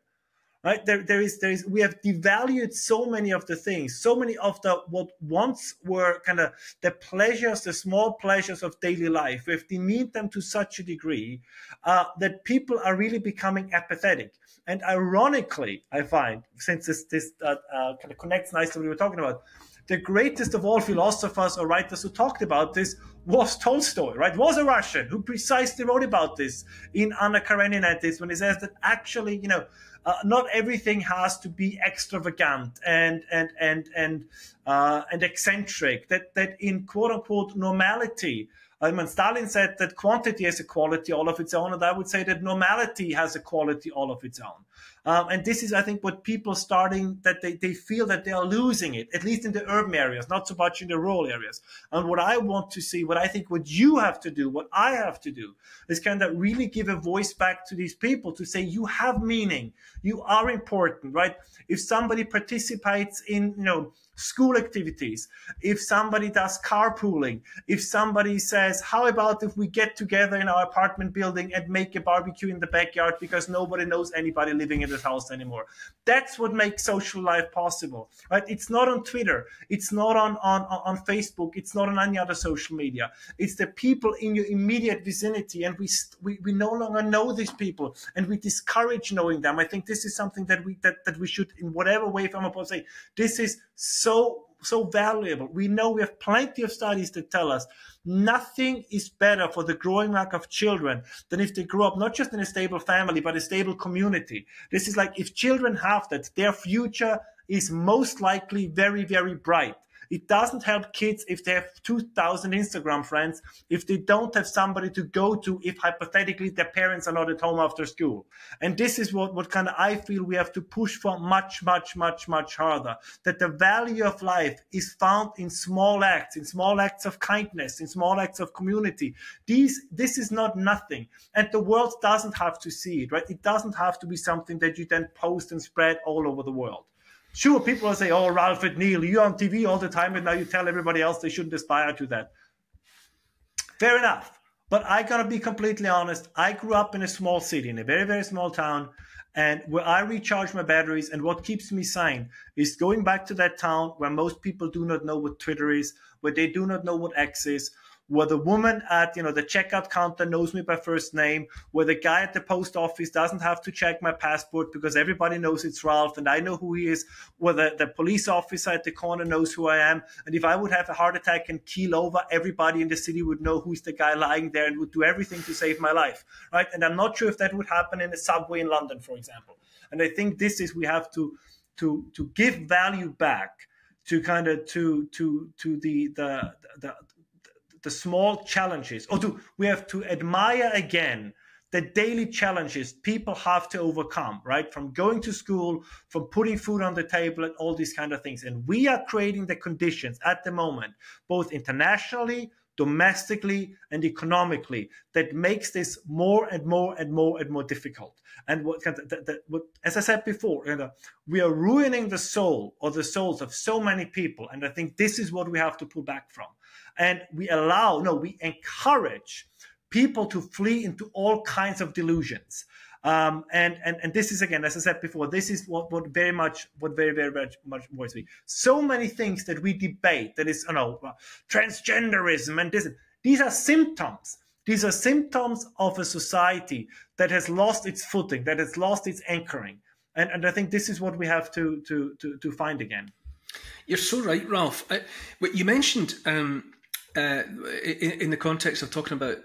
Right? We have devalued so many of the things, so many of the what once were kind of the pleasures, the small pleasures of daily life. We have demeaned them to such a degree that people are really becoming apathetic. And ironically, I find, since this kind of connects nicely to what we were talking about, the greatest of all philosophers or writers who talked about this was Tolstoy, right? Was a Russian who precisely wrote about this in Anna Karenina, when he says that actually, not everything has to be extravagant and eccentric. That in quote unquote normality. I mean, Stalin said that quantity has a quality all of its own, and I would say that normality has a quality all of its own. And this is, I think, what people starting, that they feel that they are losing it, at least in the urban areas, not so much in the rural areas. And what I want to see, what I think what you have to do, what I have to do, is kind of really give a voice back to these people to say, you have meaning, you are important, right? If somebody participates in, school activities, if somebody does carpooling, if somebody says, how about if we get together in our apartment building and make a barbecue in the backyard because nobody knows anybody living in this house anymore. That's what makes social life possible, right? It's not on Twitter. It's not on Facebook. It's not on any other social media. It's the people in your immediate vicinity. And we no longer know these people, and we discourage knowing them. I think this is something that we should, in whatever way, from a say, this is so valuable. We know, we have plenty of studies that tell us nothing is better for the growing mark of children than if they grow up not just in a stable family, but a stable community. This is like, if children have that, their future is most likely very, very bright. It doesn't help kids if they have 2,000 Instagram friends, if they don't have somebody to go to, if hypothetically their parents are not at home after school. And this is what kind of I feel we have to push for much, much, much, much harder. That the value of life is found in small acts of kindness, in small acts of community. This is not nothing. And the world doesn't have to see it, right? It doesn't have to be something that you then post and spread all over the world. Sure, people will say, oh, Ralph and Neil, you're on TV all the time, and now you tell everybody else they shouldn't aspire to that. Fair enough. But I got to be completely honest. I grew up in a small city, in a very, very small town, and where I recharge my batteries, and what keeps me sane is going back to that town where most people do not know what Twitter is, where they do not know what X is, where the woman at the checkout counter knows me by first name, where the guy at the post office doesn't have to check my passport because everybody knows it's Ralph and I know who he is, where the police officer at the corner knows who I am, and if I would have a heart attack and keel over, everybody in the city would know who's the guy lying there and would do everything to save my life, right? And I'm not sure if that would happen in a subway in London, for example. And I think this is, we have to give value back to kind of to the small challenges, we have to admire again the daily challenges people have to overcome, right? From going to school, from putting food on the table, and all these kind of things. And we are creating the conditions at the moment, both internationally, domestically, and economically, that makes this more and more and more and more difficult. And as I said before, we are ruining the soul or the souls of so many people. And I think this is what we have to pull back from. And we encourage people to flee into all kinds of delusions. And this is, again, as I said before, this is what very, very much worries me. So many things that we debate, that is, transgenderism and this, these are symptoms. These are symptoms of a society that has lost its footing, that has lost its anchoring. And I think this is what we have to find again. You're so right, Ralph. What you mentioned in the context of talking about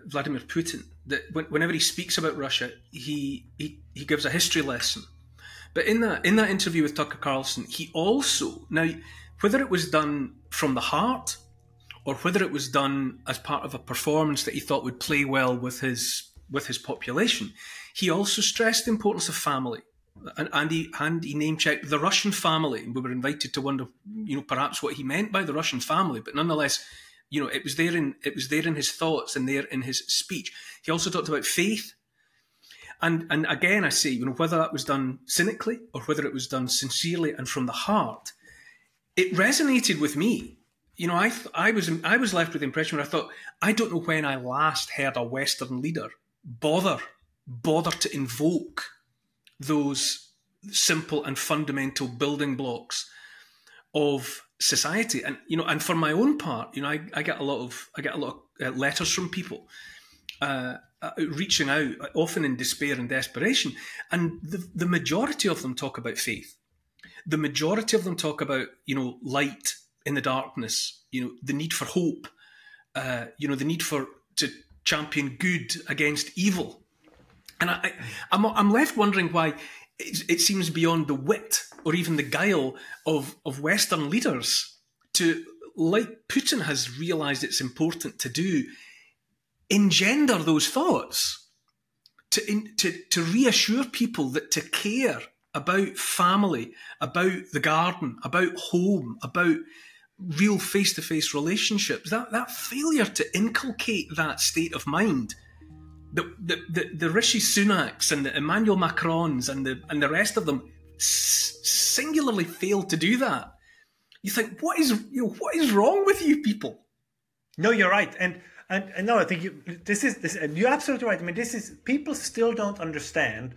Vladimir Putin, that whenever he speaks about Russia, he gives a history lesson. But in that interview with Tucker Carlson, he also, now whether it was done from the heart or whether it was done as part of a performance that he thought would play well with his population, he also stressed the importance of family. And he name-checked the Russian family. We were invited to wonder, perhaps what he meant by the Russian family. But nonetheless, it was there in his thoughts and there in his speech. He also talked about faith. And again, I say, whether that was done cynically or whether it was done sincerely and from the heart, it resonated with me. I was left with the impression where I thought, I don't know when I last heard a Western leader bother to invoke those simple and fundamental building blocks of society. And for my own part, I get a lot of letters from people reaching out, often in despair and desperation, and the majority of them talk about faith. The majority of them talk about light in the darkness, the need for hope, the need to champion good against evil. And I'm left wondering why it seems beyond the wit or even the guile of Western leaders to, like Putin has realised it's important to do, engender those thoughts, to reassure people that to care about family, about the garden, about home, about real face-to-face relationships, that failure to inculcate that state of mind, the Rishi Sunaks and the Emmanuel Macrons and the rest of them singularly failed to do that. You think, what is wrong with you people? No, you're right, and no, I think you're absolutely right. I mean, people still don't understand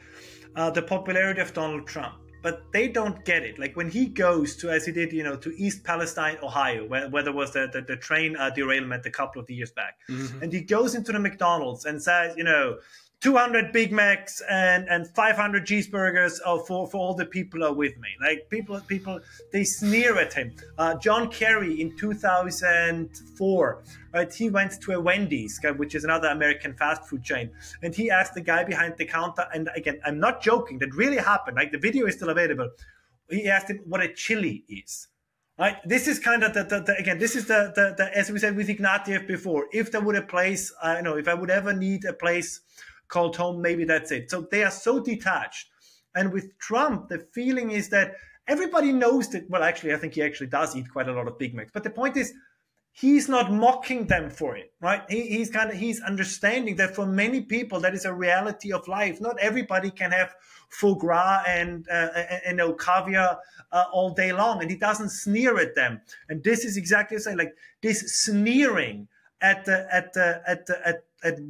the popularity of Donald Trump, but they don't get it. Like when he goes to, as he did, to East Palestine, Ohio, where there was the train derailment a couple of years back, and he goes into the McDonald's and says, 200 Big Macs and 500 cheeseburgers for all the people who are with me. Like people, they sneer at him. John Kerry in 2004, right? He went to a Wendy's, which is another American fast food chain, and he asked the guy behind the counter. And again, I'm not joking. That really happened. Like the video is still available. He asked him what a chili is. Right. This is kind of this is the as we said with Ignatieff before. If there would a place, if I would ever need a place called home, maybe that's it. So they are so detached. And with Trump, the feeling is that everybody knows that, well, actually, I think he actually does eat quite a lot of Big Macs. But the point is, he's not mocking them for it, right? He's understanding that for many people, that is a reality of life. Not everybody can have foie gras and caviar all day long. And he doesn't sneer at them. And this is exactly the same, like this sneering at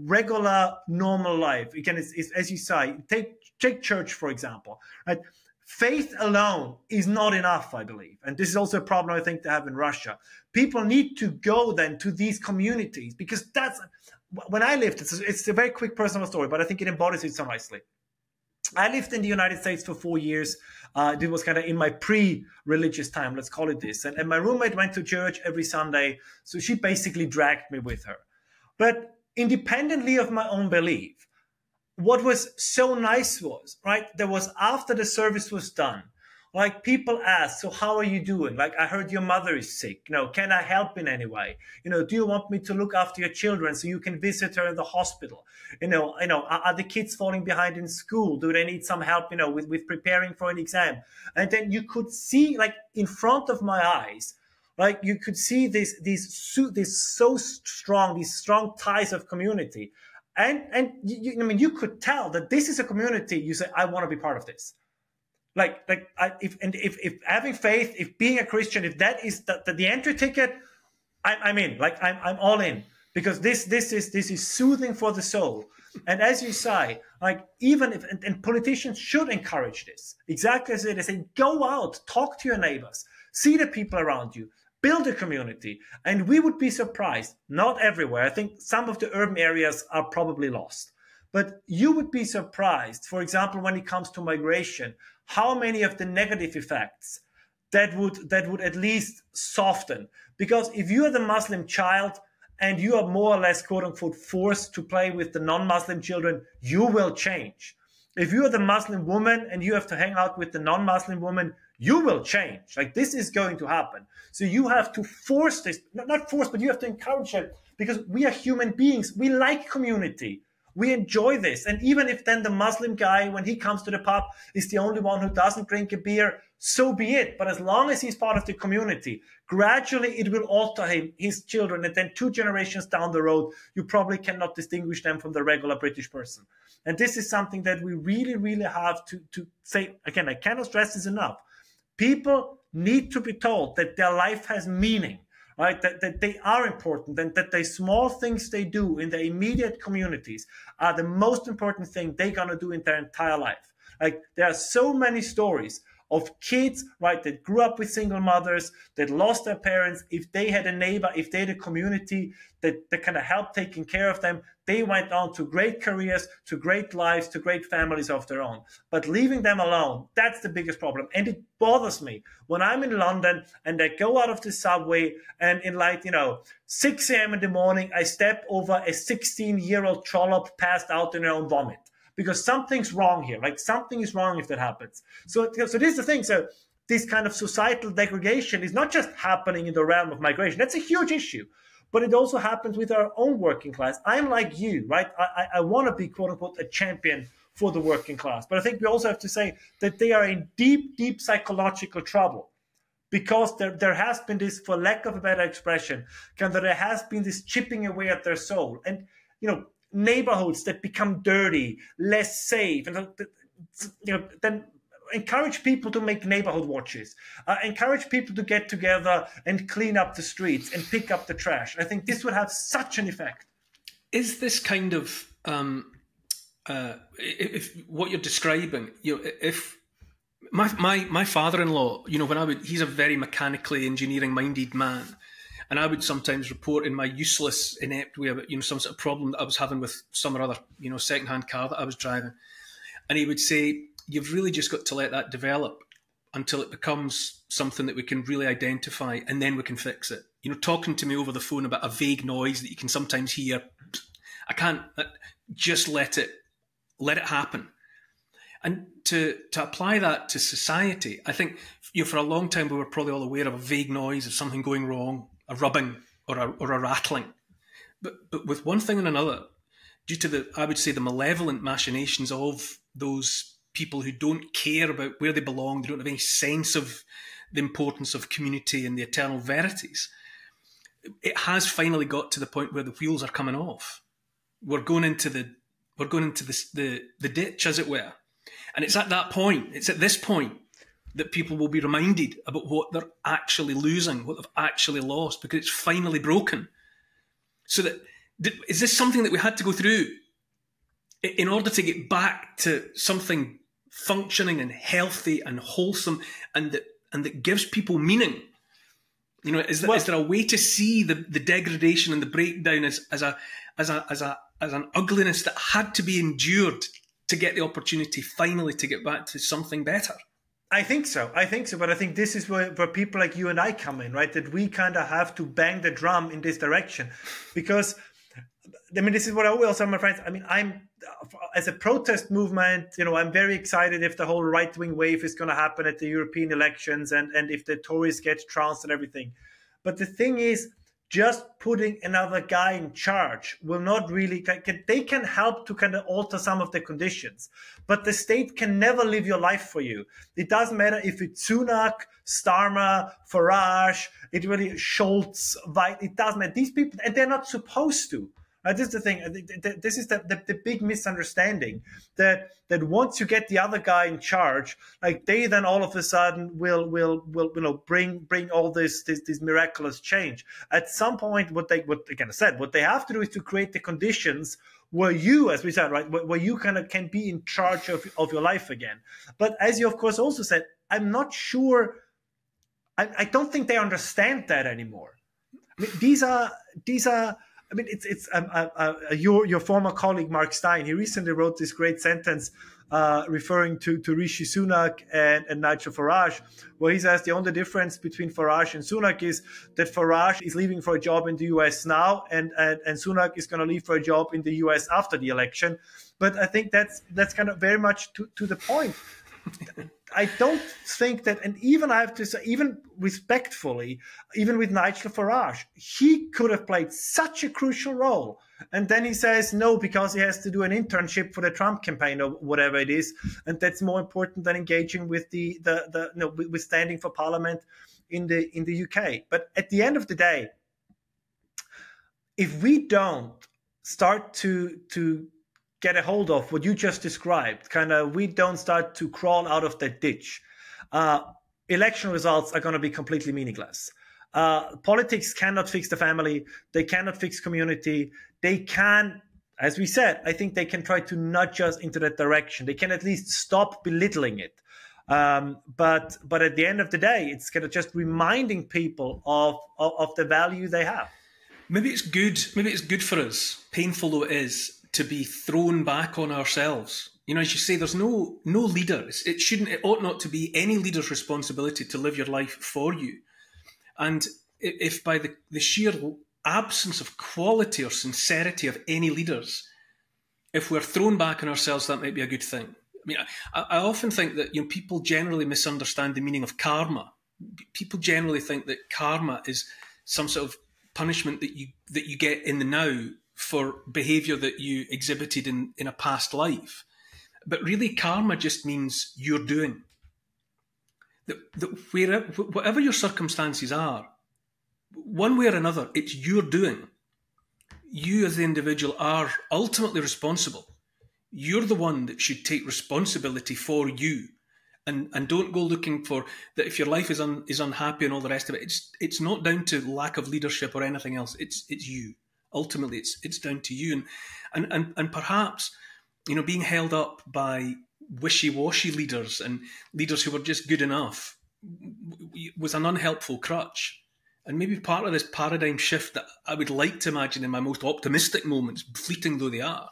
regular normal life. Again, it's as you say, take church, for example, right? Faith alone is not enough, I believe. And this is also a problem I think to have in Russia. People need to go then to these communities, because that's when I lived, it's a very quick personal story, but I think it embodies it so nicely. I lived in the United States for 4 years. It was kind of in my pre-religious time, let's call it this. And my roommate went to church every Sunday. So she basically dragged me with her. But independently of my own belief, what was so nice was, right, there was, after the service was done, like people asked, so how are you doing? Like, I heard your mother is sick. Can I help in any way? Do you want me to look after your children so you can visit her in the hospital? Are the kids falling behind in school? Do they need some help, with preparing for an exam? And then you could see, like, in front of my eyes, like you could see these strong ties of community. And you could tell that this is a community. You say, I want to be part of this. If having faith, if being a Christian, if that is the entry ticket, I'm in. Like I'm all in, because this is soothing for the soul. And as you say, like even if and politicians should encourage this, exactly as they say, go out, talk to your neighbors, see the people around you, build a community. And we would be surprised, not everywhere. I think some of the urban areas are probably lost. But you would be surprised, for example, when it comes to migration, how many of the negative effects that would at least soften. Because if you are the Muslim child and you are more or less, quote unquote, forced to play with the non-Muslim children, you will change. If you are the Muslim woman and you have to hang out with the non-Muslim woman, you will change. Like this is going to happen. So you have to force this, not force, but you have to encourage it, because we are human beings. We like community. We enjoy this. And even if then the Muslim guy, when he comes to the pub, is the only one who doesn't drink a beer, so be it. But as long as he's part of the community, gradually it will alter him, his children. And then 2 generations down the road, you probably cannot distinguish them from the regular British person. And this is something that we really, really have to say. Again, I cannot stress this enough. People need to be told that their life has meaning, right? That they are important, and that the small things they do in their immediate communities are the most important thing they're going to do in their entire life. Like, there are so many stories of kids, right, that grew up with single mothers, that lost their parents. If they had a neighbor, if they had a community that kind of helped taking care of them, they went on to great careers, to great lives, to great families of their own. But leaving them alone, that's the biggest problem. And it bothers me when I'm in London and I go out of the subway and in 6 a.m. in the morning, I step over a 16-year-old trollop passed out in her own vomit. Because something's wrong here. Like, something is wrong if that happens. So this is the thing. So this kind of societal degradation is not just happening in the realm of migration. That's a huge issue. But it also happens with our own working class. I'm like you, right? I want to be, quote unquote, a champion for the working class. But I think we also have to say that they are in deep, deep psychological trouble. Because there has been this, for lack of a better expression, there has been this chipping away at their soul. And, neighborhoods that become dirty, less safe, and then encourage people to make neighborhood watches, encourage people to get together and clean up the streets and pick up the trash. I think this would have such an effect. Is this kind of if what you're describing, if my father-in-law, he's a very mechanically engineering minded man. And I would sometimes report in my useless, inept way about, some sort of problem that I was having with some or other, second-hand car that I was driving. And he would say, you've really just got to let that develop until it becomes something that we can really identify, and then we can fix it. Talking to me over the phone about a vague noise that you can sometimes hear. I can't just let it happen. And to apply that to society, I think, for a long time we were probably all aware of a vague noise of something going wrong, a rubbing or a rattling. But with one thing and another, due to I would say the malevolent machinations of those people who don't care about where they belong, they don't have any sense of the importance of community and the eternal verities, it has finally got to the point where the wheels are coming off. We're going into the ditch, as it were. And it's at this point that people will be reminded about what they're actually losing, what they've actually lost, because it's finally broken. So is this something that we had to go through in order to get back to something functioning and healthy and wholesome and that gives people meaning? Is there a way to see the degradation and the breakdown as an ugliness that had to be endured to get the opportunity finally to get back to something better? I think so. But I think this is where people like you and I come in, right? That we kind of have to bang the drum in this direction. Because, this is what I always tell my friends. As a protest movement, I'm very excited if the whole right-wing wave is going to happen at the European elections and if the Tories get trounced and everything. But the thing is, just putting another guy in charge will not really, they can help to kind of alter some of the conditions, but the state can never live your life for you. It doesn't matter if it's Sunak, Starmer, Farage, Scholz, it doesn't matter. These people, and they're not supposed to. This is the thing. This is the big misunderstanding that once you get the other guy in charge, they then all of a sudden will bring all this miraculous change. At some point, what they have to do is to create the conditions where you, as we said, right, where you kind of can be in charge of your life again. But as you of course also said, I'm not sure. I don't think they understand that anymore. These are. Your former colleague Mark Stein. He recently wrote this great sentence referring to Rishi Sunak and Nigel Farage, where he says the only difference between Farage and Sunak is that Farage is leaving for a job in the US now, and Sunak is going to leave for a job in the US after the election. But I think that's kind of very much to the point. I don't think that, and even I have to say, even respectfully, even with Nigel Farage, he could have played such a crucial role And then he says no because he has to do an internship for the Trump campaign or whatever it is, and that's more important than engaging with with standing for parliament in the UK. But at the end of the day, if we don't start to get a hold of what you just described, we don't start to crawl out of that ditch, election results are going to be completely meaningless. Politics cannot fix the family. They cannot fix community. They can, as we said, I think they can try to nudge us into that direction. They can at least stop belittling it. But at the end of the day, it's kind of just reminding people of the value they have. Maybe it's good. Maybe it's good for us, painful though it is, to be thrown back on ourselves. You know, as you say, there's no leader. It ought not to be any leader's responsibility to live your life for you. And if by the sheer absence of quality or sincerity of any leaders, if we're thrown back on ourselves, that might be a good thing. I mean, I often think that people generally misunderstand the meaning of karma. People generally think that karma is some sort of punishment that you get in the now for behaviour that you exhibited in a past life. But really, karma just means you're doing. Whatever your circumstances are, one way or another, it's your doing. You as the individual are ultimately responsible. You're the one that should take responsibility for you, and don't go looking for that. If your life is unhappy and all the rest of it, it's not down to lack of leadership or anything else. It's you. Ultimately, it's down to you, and perhaps being held up by wishy-washy leaders and leaders who were just good enough was an unhelpful crutch. And maybe part of this paradigm shift that I would like to imagine in my most optimistic moments, fleeting though they are,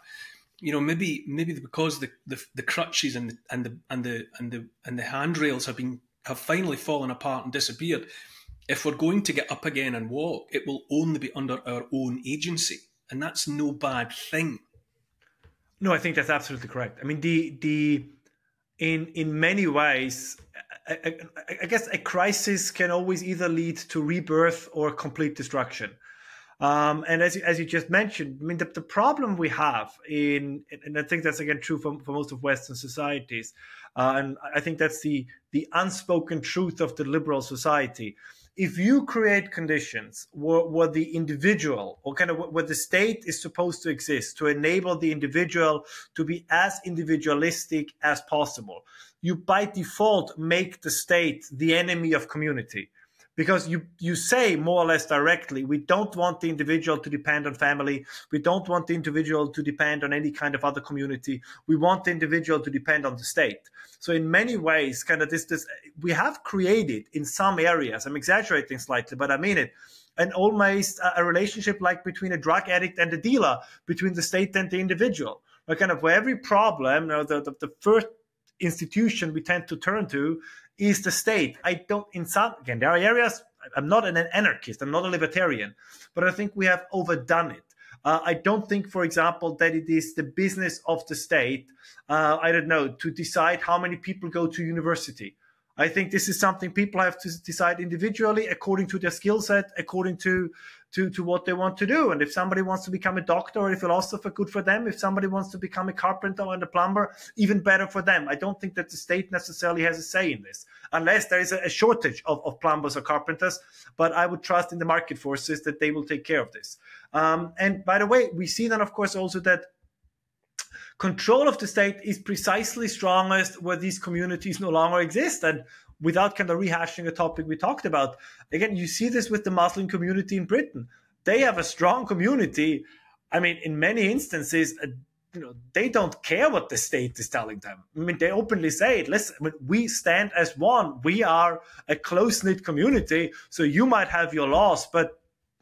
maybe because the crutches and the handrails have finally fallen apart and disappeared. If we're going to get up again and walk, it will only be under our own agency, and that's no bad thing. No, I think that's absolutely correct. I mean, in many ways, I guess a crisis can always either lead to rebirth or complete destruction. And as you just mentioned, I mean, the problem we have and I think that's again true for most of Western societies, and I think that's the unspoken truth of the liberal society. If you create conditions where the individual, or where the state is supposed to exist to enable the individual to be as individualistic as possible, you by default make the state the enemy of community. Because you say more or less directly, we don't want the individual to depend on family. We don't want the individual to depend on any kind of other community. We want the individual to depend on the state. So in many ways, we have created in some areas, I'm exaggerating slightly, but I mean it, and almost a relationship like between a drug addict and a dealer, between the state and the individual. Where every problem, the first institution we tend to turn to is the state. There are areas, I'm not an anarchist, I'm not a libertarian, but I think we have overdone it. I don't think, for example, that it is the business of the state, to decide how many people go to university. I think this is something people have to decide individually according to their skill set, according to what they want to do. And if somebody wants to become a doctor or a philosopher, good for them. If somebody wants to become a carpenter and a plumber, even better for them. I don't think that the state necessarily has a say in this, unless there is a shortage of plumbers or carpenters. But I would trust in the market forces that they will take care of this. And by the way, we see then, of course, also that control of the state is precisely strongest where these communities no longer exist. And without rehashing a topic we talked about, again, you see this with the Muslim community in Britain. They have a strong community. I mean, in many instances, they don't care what the state is telling them. I mean, they openly say it. Listen, we stand as one. We are a close-knit community. So you might have your laws, but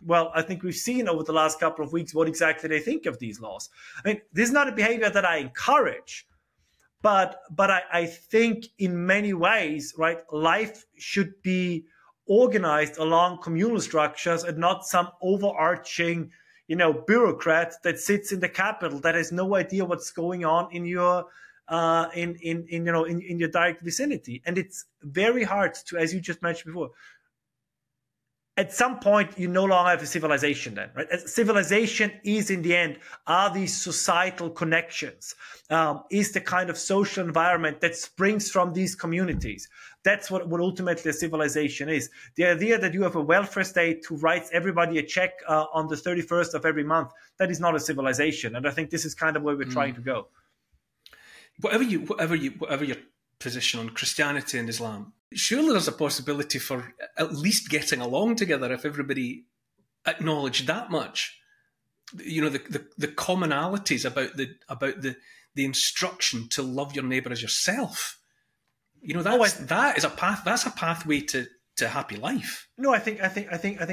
well, I think we've seen over the last couple of weeks what exactly they think of these laws. I mean, this is not a behavior that I encourage, but I think in many ways, right, life should be organized along communal structures and not some overarching, bureaucrat that sits in the capital that has no idea what's going on in your in your direct vicinity. And it's very hard to, as you just mentioned before, at some point you no longer have a civilization then, right? Civilization is in the end, are these societal connections, is the kind of social environment that springs from these communities. That's what ultimately a civilization is. The idea that you have a welfare state who writes everybody a check on the 31st of every month, that is not a civilization. And I think this is kind of where we're trying to go. Whatever your position on Christianity and Islam, surely there's a possibility for at least getting along together if everybody acknowledged that much. You know, the commonalities about the instruction to love your neighbour as yourself. You know, that is a path. That's a pathway to happy life. No, I think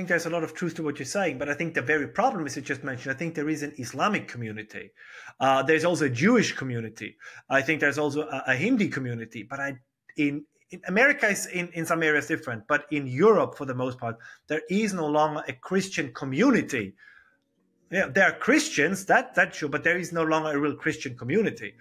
there's a lot of truth to what you're saying, but I think the very problem, as you just mentioned, I think there is an Islamic community. There's also a Jewish community. I think there's also a Hindi community. But in America is in some areas different, but in Europe, for the most part, there is no longer a Christian community. Yeah, there are Christians, that's true, but there is no longer a real Christian community.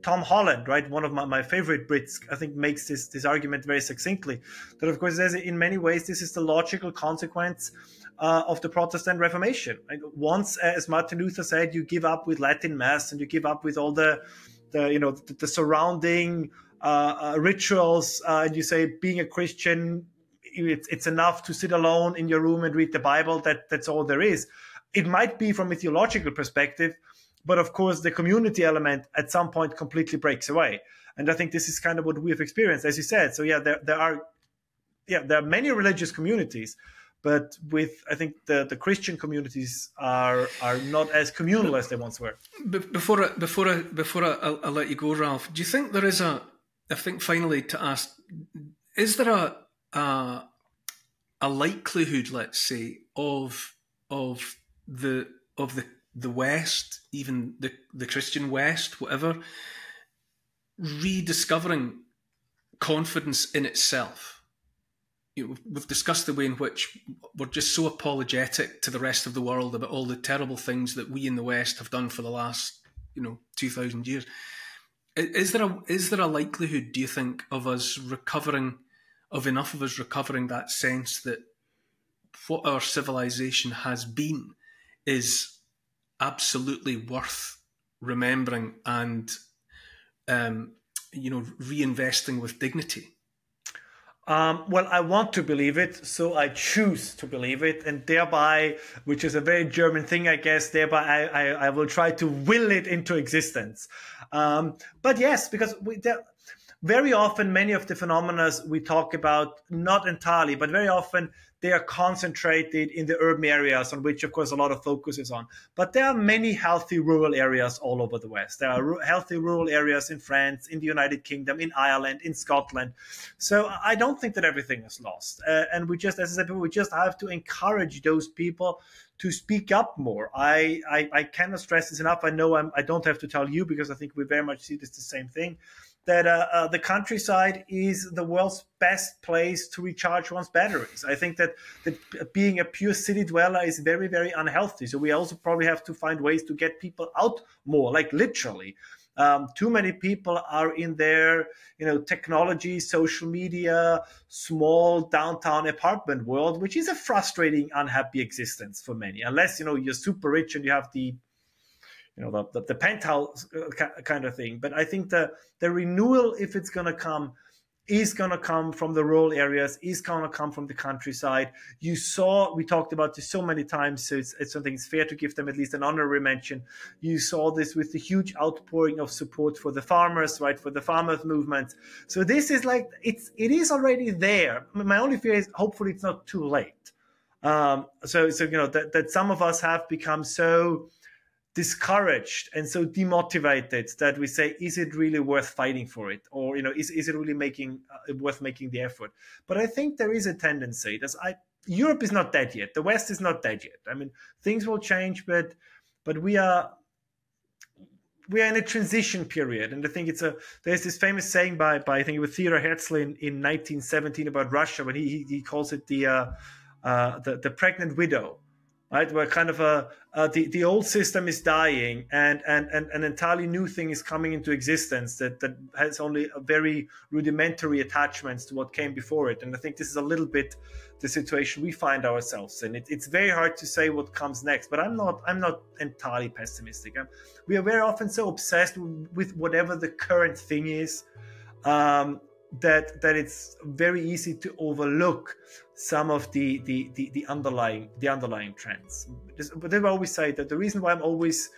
Tom Holland, right, one of my favorite Brits, I think makes this argument very succinctly. That, of course, in many ways, this is the logical consequence of the Protestant Reformation. Right? Once, as Martin Luther said, you give up with Latin Mass and you give up with all the surrounding rituals, and you say being a Christian, it's enough to sit alone in your room and read the Bible. That's all there is. It might be from a theological perspective, but of course, the community element at some point completely breaks away. And I think this is kind of what we have experienced, as you said. So yeah, there are many religious communities, but I think the Christian communities are not as communal as they once were. Before I let you go, Ralph, do you think there is I think finally to ask, is there a likelihood, let's say, of the West, even the Christian West, whatever, rediscovering confidence in itself? You know, we've discussed the way in which we're just so apologetic to the rest of the world about all the terrible things that we in the West have done for the last, 2,000 years. Is there a likelihood, do you think, of enough of us recovering that sense that what our civilization has been is absolutely worth remembering and reinvesting with dignity? Well, I want to believe it, so I choose to believe it, and thereby, which is a very German thing, I guess, thereby I will try to will it into existence. But yes, because very often many of the phenomena we talk about, not entirely, but very often they are concentrated in the urban areas on which, of course, a lot of focus is on. But there are many healthy rural areas all over the West. There are healthy rural areas in France, in the United Kingdom, in Ireland, in Scotland. So I don't think that everything is lost. And we just, as I said, we just have to encourage those people to speak up more. I cannot stress this enough. I know I don't have to tell you, because I think we very much see this the same thing, that the countryside is the world's best place to recharge one's batteries. I think that being a pure city dweller is very, very unhealthy. So we also probably have to find ways to get people out more, like literally. Too many people are in their, technology, social media, small downtown apartment world, which is a frustrating, unhappy existence for many. Unless, you're super rich and you have the penthouse kind of thing. But I think the renewal, if it's going to come, is going to come from the rural areas, is going to come from the countryside. We talked about this so many times, so it's something it's fair to give them at least an honorary mention. You saw this with the huge outpouring of support for the farmers, right, for the farmers movement. So this is it is already there. My only fear is hopefully it's not too late. That some of us have become so discouraged and so demotivated that we say, is it really worth fighting for it? Or, is it really worth making the effort? But I think there is a tendency. Europe is not dead yet. The West is not dead yet. I mean, things will change, but we are in a transition period. And I think there's this famous saying by I think it was Theodor Herzl in 1917 about Russia, when he calls it the pregnant widow. right? Where kind of the old system is dying, and an entirely new thing is coming into existence that has only a very rudimentary attachments to what came before it. And I think this is a little bit the situation we find ourselves in. It's very hard to say what comes next, but I'm not entirely pessimistic. We are very often so obsessed with whatever the current thing is, that it's very easy to overlook some of the underlying trends. But I always say that the reason why I'm always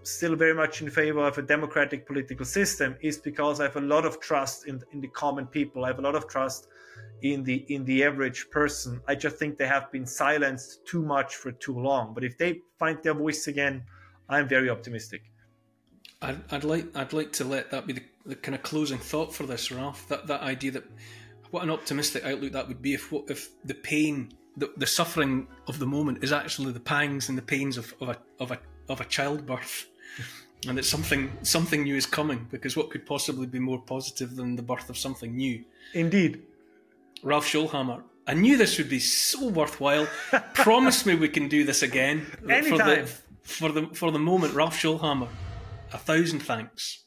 still very much in favor of a democratic political system is because I have a lot of trust in the common people. I have a lot of trust in the average person. I just think they have been silenced too much for too long. But if they find their voice again, I'm very optimistic. I'd like to let that be the kind of closing thought for this, Ralph. That idea that what an optimistic outlook that would be if the pain, the suffering of the moment is actually the pangs and the pains of a childbirth, and that something new is coming. Because what could possibly be more positive than the birth of something new? Indeed. Ralph Schoellhammer, I knew this would be so worthwhile. Promise me we can do this again. Anytime. For the moment, Ralph Schoellhammer, 1,000 thanks.